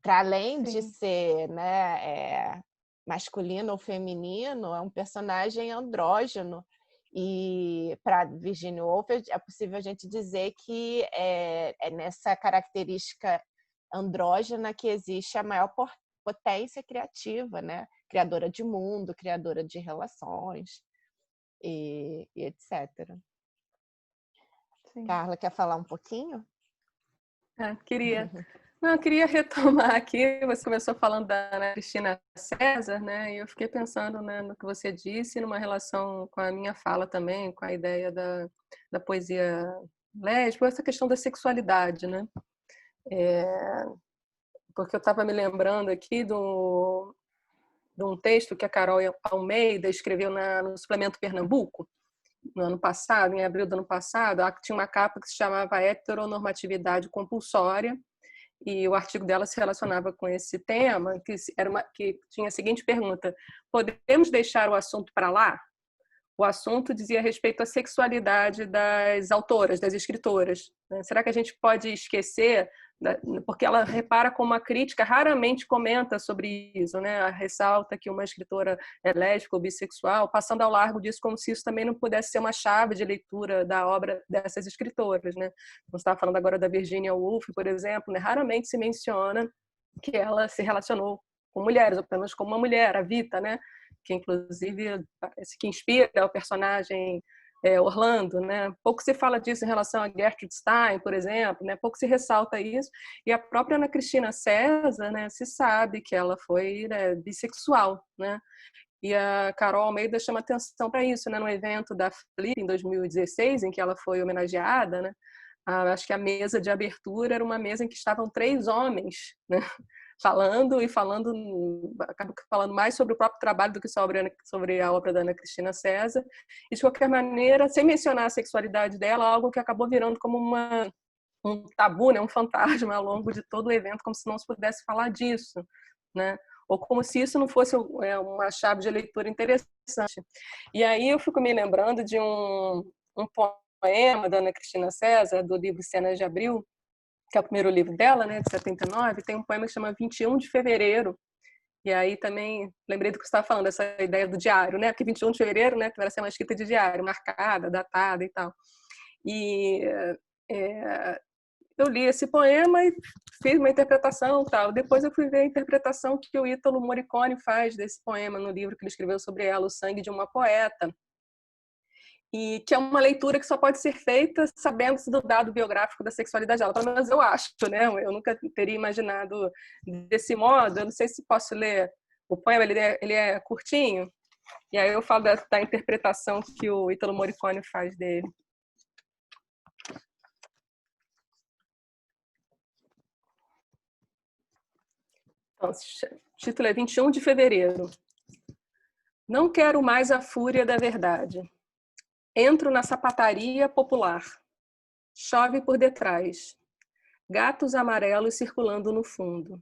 Para além de ser, né, masculino ou feminino, é um personagem andrógeno. E para Virginia Woolf é possível a gente dizer que é nessa característica andrógena que existe a maior potência criativa, né? Criadora de mundo, criadora de relações e etc. Sim. Carla, quer falar um pouquinho? Queria. Não, eu queria retomar aqui, você começou falando da Ana Cristina César, né? E eu fiquei pensando, né, no que você disse, numa relação com a minha fala também, com a ideia da poesia lésbica, essa questão da sexualidade, né? Porque eu estava me lembrando aqui de um texto que a Carol Almeida escreveu no Suplemento Pernambuco, no ano passado, em abril do ano passado. Ela tinha uma capa que se chamava Heteronormatividade Compulsória, e o artigo dela se relacionava com esse tema, que tinha a seguinte pergunta: podemos deixar o assunto para lá? O assunto dizia respeito à sexualidade das autoras, das escritoras, né? Será que a gente pode esquecer? Porque ela repara como a crítica raramente comenta sobre isso, né? Ela ressalta que uma escritora é lésbica ou bissexual, passando ao largo disso como se isso também não pudesse ser uma chave de leitura da obra dessas escritoras, né? Você estava falando agora da Virginia Woolf, por exemplo, né? Raramente se menciona que ela se relacionou com mulheres, ou pelo menos com uma mulher, a Vita, né? Que inclusive parece que inspira o personagem Orlando, né? Pouco se fala disso em relação a Gertrude Stein, por exemplo, né? Pouco se ressalta isso. E a própria Ana Cristina César, né? Se sabe que ela foi, né, bissexual, né? E a Carol Almeida chama atenção para isso, né? No evento da Flip em 2016, em que ela foi homenageada, né? Acho que a mesa de abertura era uma mesa em que estavam 3 homens, né? Falando mais sobre o próprio trabalho do que sobre a obra da Ana Cristina César. E, de qualquer maneira, sem mencionar a sexualidade dela, algo que acabou virando como um tabu, né? Um fantasma ao longo de todo o evento, como se não se pudesse falar disso, né? Ou como se isso não fosse uma chave de leitura interessante. E aí eu fico me lembrando de um poema da Ana Cristina César, do livro Cenas de Abril, que é o primeiro livro dela, né, de 79, tem um poema que chama 21 de Fevereiro. E aí também lembrei do que você estava falando, essa ideia do diário, né? Porque 21 de fevereiro, né, vai ser uma escrita de diário, marcada, datada e tal. E eu li esse poema e fiz uma interpretação tal. Depois eu fui ver a interpretação que o Ítalo Morricone faz desse poema no livro que ele escreveu sobre ela, O Sangue de uma Poeta. E que é uma leitura que só pode ser feita sabendo-se do dado biográfico da sexualidade dela. Pelo menos eu acho, né? Eu nunca teria imaginado desse modo. Eu não sei se posso ler o poema, ele é curtinho. E aí eu falo da interpretação que o Ítalo Morricone faz dele. Então, o título é 21 de Fevereiro. Não quero mais a fúria da verdade. Entro na sapataria popular. Chove por detrás. Gatos amarelos circulando no fundo.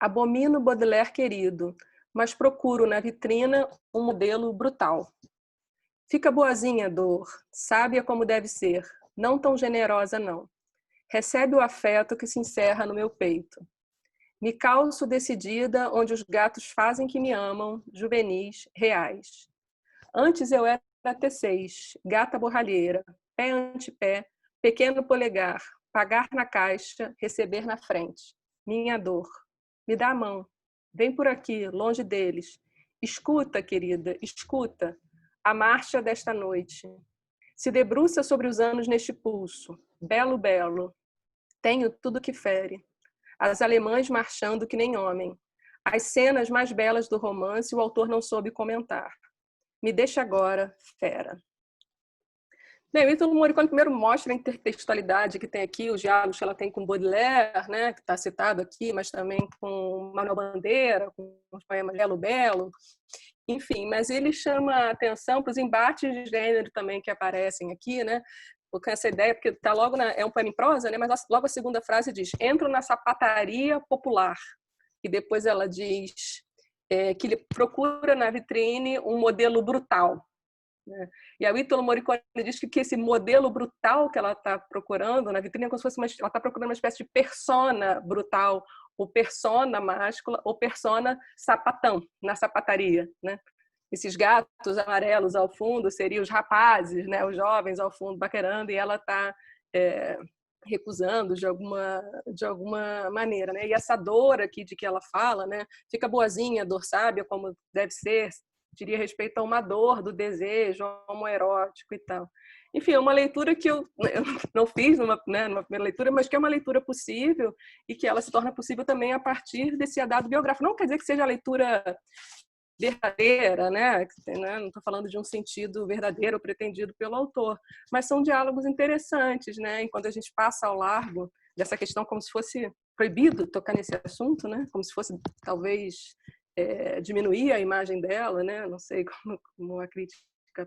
Abomino Baudelaire querido, mas procuro na vitrina um modelo brutal. Fica boazinha, dor, sábia como deve ser, não tão generosa não. Recebe o afeto que se encerra no meu peito. Me calço decidida onde os gatos fazem que me amam, juvenis, reais. Antes eu era T6, gata borralheira, pé ante pé, pequeno polegar, pagar na caixa, receber na frente. Minha dor. Me dá a mão. Vem por aqui, longe deles. Escuta, querida, escuta. A marcha desta noite. Se debruça sobre os anos neste pulso. Belo, belo. Tenho tudo que fere. As alemães marchando que nem homem. As cenas mais belas do romance o autor não soube comentar. Me deixa agora, fera. Bem, o Ítalo Morricone primeiro mostra a intertextualidade que tem aqui, os diálogos que ela tem com Baudelaire, né, que está citado aqui, mas também com Manuel Bandeira, com os poemas Belo Belo, enfim, mas ele chama a atenção para os embates de gênero também que aparecem aqui, né, porque essa ideia, porque tá logo é um poema em prosa, né, mas logo a segunda frase diz: entro na sapataria popular, e depois ela diz que ele procura na vitrine um modelo brutal. E a Ítalo Morricone diz que esse modelo brutal que ela está procurando na vitrine é como se fosse ela está procurando uma espécie de persona brutal, ou persona máscula, ou persona sapatão, na sapataria, né? Esses gatos amarelos ao fundo seriam os rapazes, né? Os jovens ao fundo paquerando, e ela está recusando de alguma maneira, né? E essa dor aqui de que ela fala, né? Fica boazinha, dor sábia, como deve ser, diria respeito a uma dor do desejo homoerótico e tal. Enfim, é uma leitura que eu não fiz numa primeira leitura, mas que é uma leitura possível e que ela se torna possível também a partir desse dado biográfico. Não quer dizer que seja a leitura verdadeira, né? Não estou falando de um sentido verdadeiro pretendido pelo autor, mas são diálogos interessantes, né? Enquanto a gente passa ao largo dessa questão como se fosse proibido tocar nesse assunto, né? Como se fosse talvez diminuir a imagem dela, né? Não sei como a crítica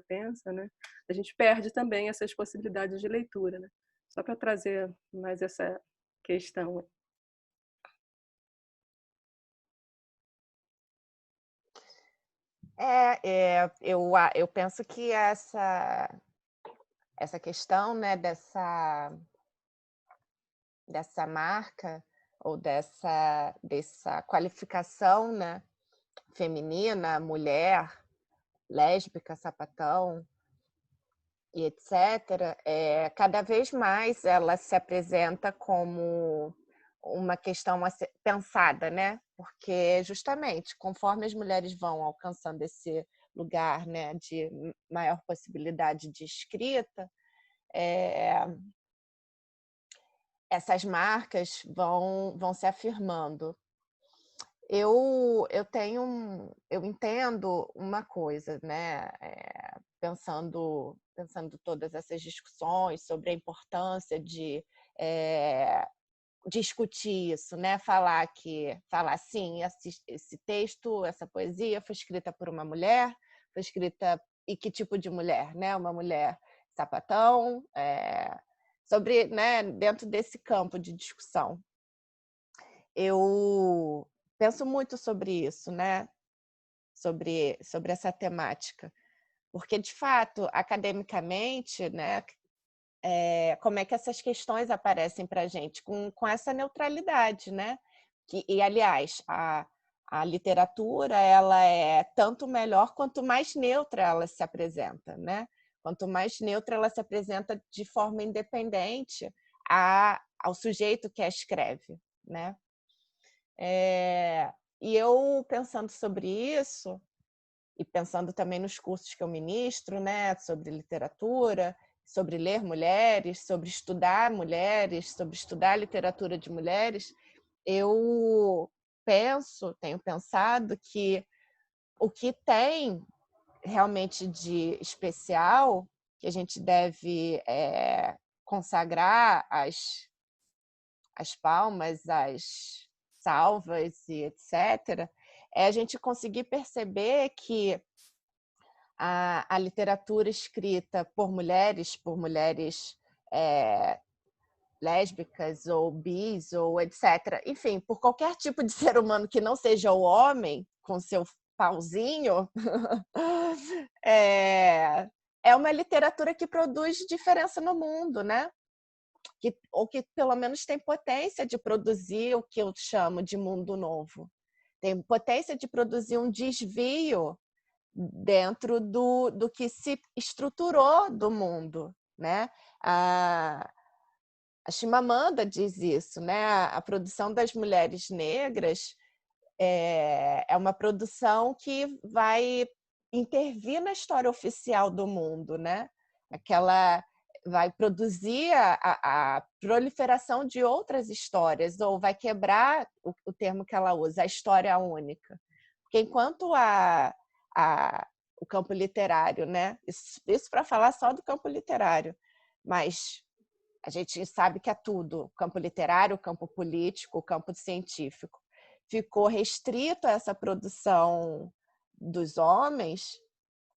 pensa, né? A gente perde também essas possibilidades de leitura, né? Só para trazer mais essa questão. Eu penso que essa questão, né, dessa marca ou dessa qualificação, né, feminina, mulher, lésbica, sapatão e etc., cada vez mais ela se apresenta como uma questão a ser pensada, né? Porque justamente conforme as mulheres vão alcançando esse lugar, né, de maior possibilidade de escrita, essas marcas vão se afirmando. Eu entendo uma coisa, né? Pensando todas essas discussões sobre a importância de discutir isso, né? Falar assim, esse texto, essa poesia foi escrita por uma mulher, foi escrita e que tipo de mulher, né? Uma mulher sapatão, sobre, né? Dentro desse campo de discussão. Eu penso muito sobre isso, né? Sobre essa temática, porque de fato, academicamente, né? Como é que essas questões aparecem para a gente com essa neutralidade, né? E aliás, a literatura ela é tanto melhor quanto mais neutra ela se apresenta, né? Quanto mais neutra ela se apresenta de forma independente ao sujeito que a escreve, né? E eu pensando sobre isso e pensando também nos cursos que eu ministro, né? Sobre literatura, sobre ler mulheres, sobre estudar mulheres, sobre estudar literatura de mulheres, eu tenho pensado que o que tem realmente de especial, que a gente deve consagrar as palmas, as salvas e etc., é a gente conseguir perceber que a literatura escrita por mulheres lésbicas ou bis ou etc., enfim, por qualquer tipo de ser humano que não seja o homem com seu pauzinho, é uma literatura que produz diferença no mundo, né? Ou que pelo menos tem potência de produzir o que eu chamo de mundo novo. Tem potência de produzir um desvio dentro do que se estruturou do mundo, né? A Chimamanda diz isso, né? A produção das mulheres negras é uma produção que vai intervir na história oficial do mundo, né? Aquela vai produzir a proliferação de outras histórias, ou vai quebrar o termo que ela usa, a história única. Porque enquanto o campo literário, né? Isso para falar só do campo literário, mas a gente sabe que é tudo, o campo literário, o campo político, o campo científico. Ficou restrito a essa produção dos homens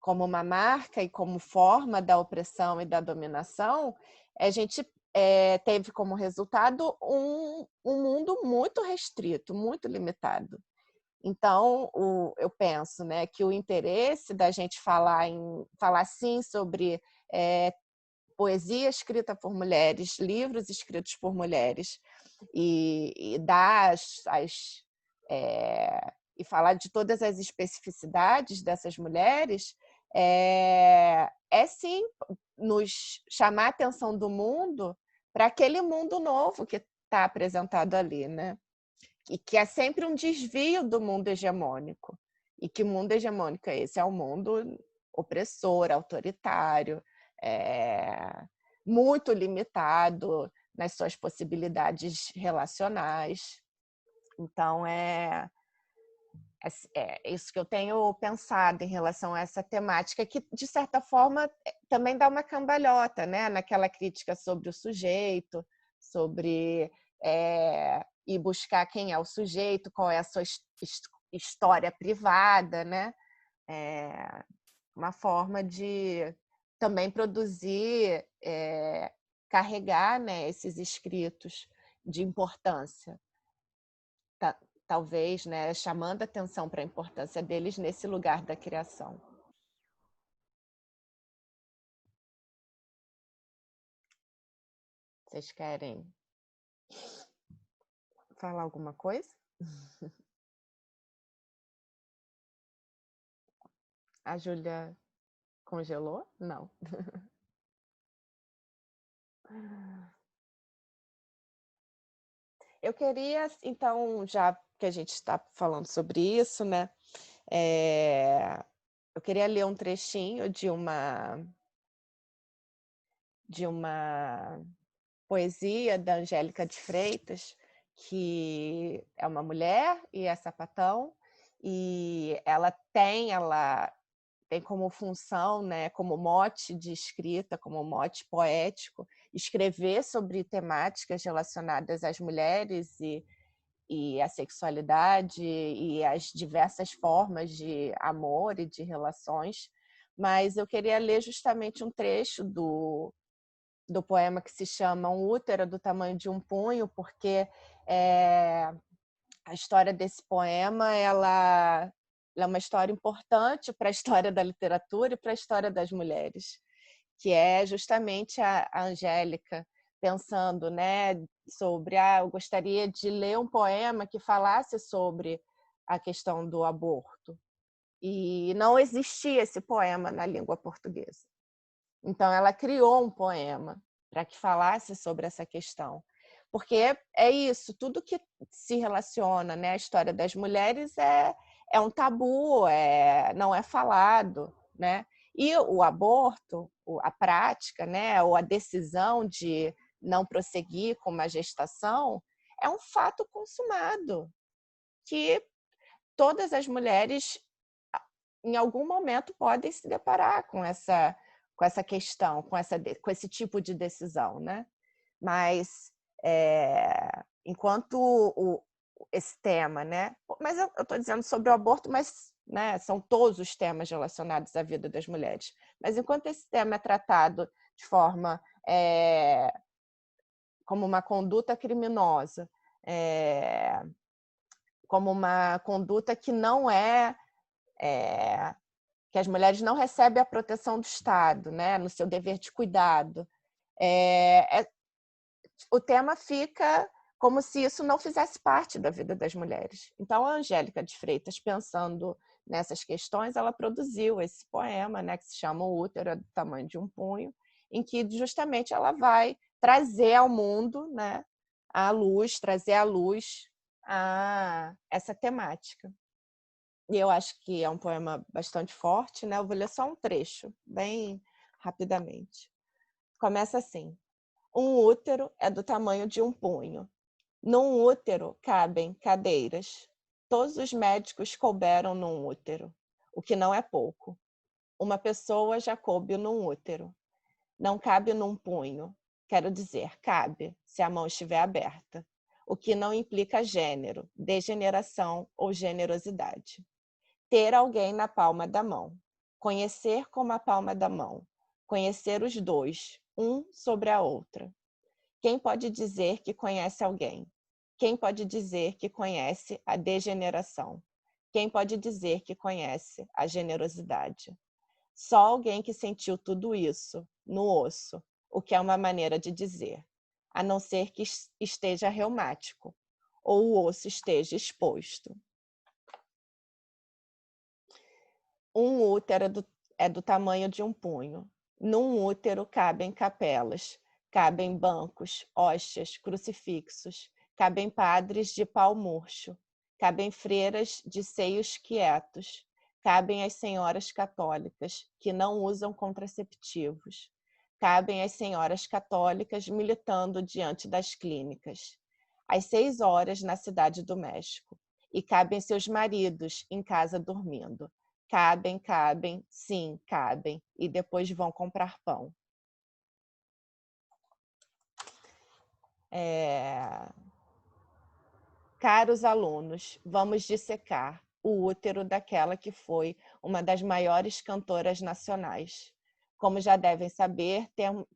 como uma marca e como forma da opressão e da dominação, a gente teve como resultado um mundo muito restrito, muito limitado. Então, eu penso, né, que o interesse da gente falar sim sobre poesia escrita por mulheres, livros escritos por mulheres, e dar e falar de todas as especificidades dessas mulheres, sim nos chamar a atenção do mundo para aquele mundo novo que está apresentado ali, né? E que é sempre um desvio do mundo hegemônico. E que mundo hegemônico é esse? É um mundo opressor, autoritário, muito limitado nas suas possibilidades relacionais. Então, é isso que eu tenho pensado em relação a essa temática, que, de certa forma, também dá uma cambalhota, né? Naquela crítica sobre o sujeito, sobre ir buscar quem é o sujeito, qual é a sua história privada, né? Uma forma de também produzir, carregar, né, esses escritos de importância. Talvez, né, chamando atenção para a importância deles nesse lugar da criação. Vocês querem falar alguma coisa? A Júlia congelou? Não. Eu queria, então, já que a gente está falando sobre isso, né? Eu queria ler um trechinho de uma poesia da Angélica de Freitas, que é uma mulher e é sapatão, e ela tem como função, né, como mote de escrita, como mote poético, escrever sobre temáticas relacionadas às mulheres e à sexualidade e às diversas formas de amor e de relações. Mas eu queria ler justamente um trecho do poema que se chama Um Útero do Tamanho de um Punho, porque a história desse poema ela é uma história importante para a história da literatura e para a história das mulheres, que é justamente a Angélica pensando, né, sobre eu gostaria de ler um poema que falasse sobre a questão do aborto. E não existia esse poema na língua portuguesa. Então, ela criou um poema para que falasse sobre essa questão. Porque é isso, tudo que se relaciona, né, à história das mulheres é um tabu, não é falado, né? E o aborto, a prática, né, ou a decisão de não prosseguir com uma gestação, é um fato consumado, que todas as mulheres, em algum momento, podem se deparar com essa questão, com esse tipo de decisão, né? Mas, enquanto esse tema, né? Mas eu estou dizendo sobre o aborto, mas, né, são todos os temas relacionados à vida das mulheres. Mas enquanto esse tema é tratado de forma como uma conduta criminosa, como uma conduta que não que as mulheres não recebem a proteção do Estado, né, no seu dever de cuidado, o tema fica como se isso não fizesse parte da vida das mulheres. Então, a Angélica de Freitas, pensando nessas questões, ela produziu esse poema, né, que se chama O Útero é do Tamanho de um Punho, em que justamente ela vai trazer ao mundo, né, trazer à luz essa temática. E eu acho que é um poema bastante forte, né? Eu vou ler só um trecho, bem rapidamente. Começa assim: Um útero é do tamanho de um punho. Num útero cabem cadeiras. Todos os médicos couberam num útero, o que não é pouco. Uma pessoa já coube num útero. Não cabe num punho. Quero dizer, cabe, se a mão estiver aberta, o que não implica gênero, degeneração ou generosidade. Ter alguém na palma da mão. Conhecer como a palma da mão. Conhecer os dois, um sobre a outra. Quem pode dizer que conhece alguém? Quem pode dizer que conhece a degeneração? Quem pode dizer que conhece a generosidade? Só alguém que sentiu tudo isso, no osso, o que é uma maneira de dizer, a não ser que esteja reumático, ou o osso esteja exposto. Um útero é do tamanho de um punho. Num útero cabem capelas, cabem bancos, hóstias, crucifixos, cabem padres de pau murcho, cabem freiras de seios quietos, cabem as senhoras católicas, que não usam contraceptivos, cabem as senhoras católicas militando diante das clínicas. Às 6 horas na Cidade do México. E cabem seus maridos em casa dormindo. Cabem, cabem, sim, cabem. E depois vão comprar pão. Caros alunos, vamos dissecar o útero daquela que foi uma das maiores cantoras nacionais. Como já devem saber,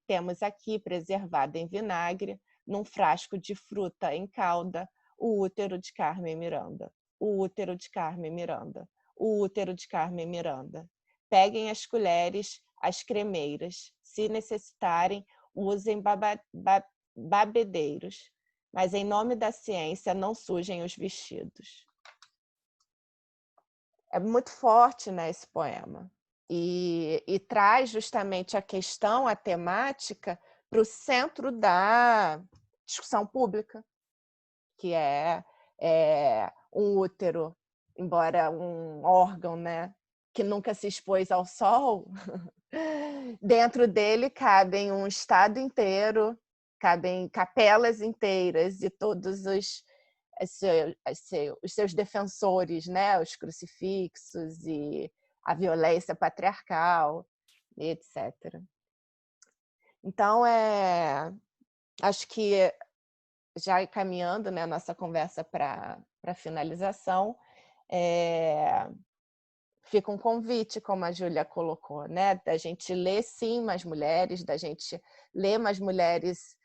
temos aqui preservado em vinagre, num frasco de fruta em calda, o útero de Carmen Miranda. O útero de Carmen Miranda. O útero de Carmen Miranda. Peguem as colheres, as cremeiras. Se necessitarem, usem babedeiros. Mas, em nome da ciência, não sujem os vestidos. É muito forte, né, esse poema. E traz justamente a questão, a temática, para o centro da discussão pública, que é um útero, embora um órgão, né, que nunca se expôs ao sol, dentro dele cabem um estado inteiro, cabem capelas inteiras e todos os seus defensores, né? Os crucifixos e a violência patriarcal, etc. Então, acho que, já caminhando, né, nossa conversa para finalização, fica um convite, como a Júlia colocou, né? Da gente ler, sim, mais mulheres, da gente ler mais mulheres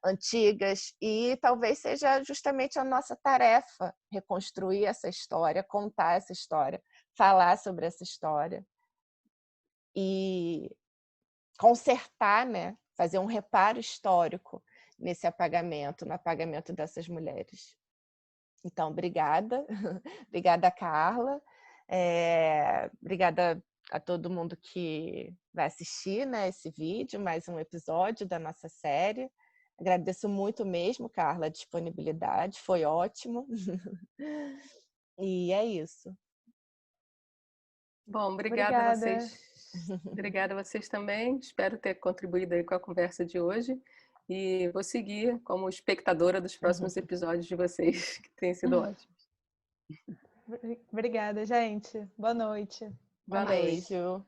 antigas, e talvez seja justamente a nossa tarefa reconstruir essa história, contar essa história, falar sobre essa história e consertar, né? Fazer um reparo histórico nesse apagamento, no apagamento dessas mulheres. Então, obrigada. Obrigada, Carla. Obrigada a todo mundo que vai assistir, né, esse vídeo, mais um episódio da nossa série. Agradeço muito mesmo, Carla, a disponibilidade, foi ótimo. E é isso. Bom, obrigada a vocês. Obrigada a vocês também. Espero ter contribuído aí com a conversa de hoje. E vou seguir como espectadora dos próximos episódios de vocês, que têm sido ótimos. Obrigada, gente. Boa noite. Boa noite. Beijo.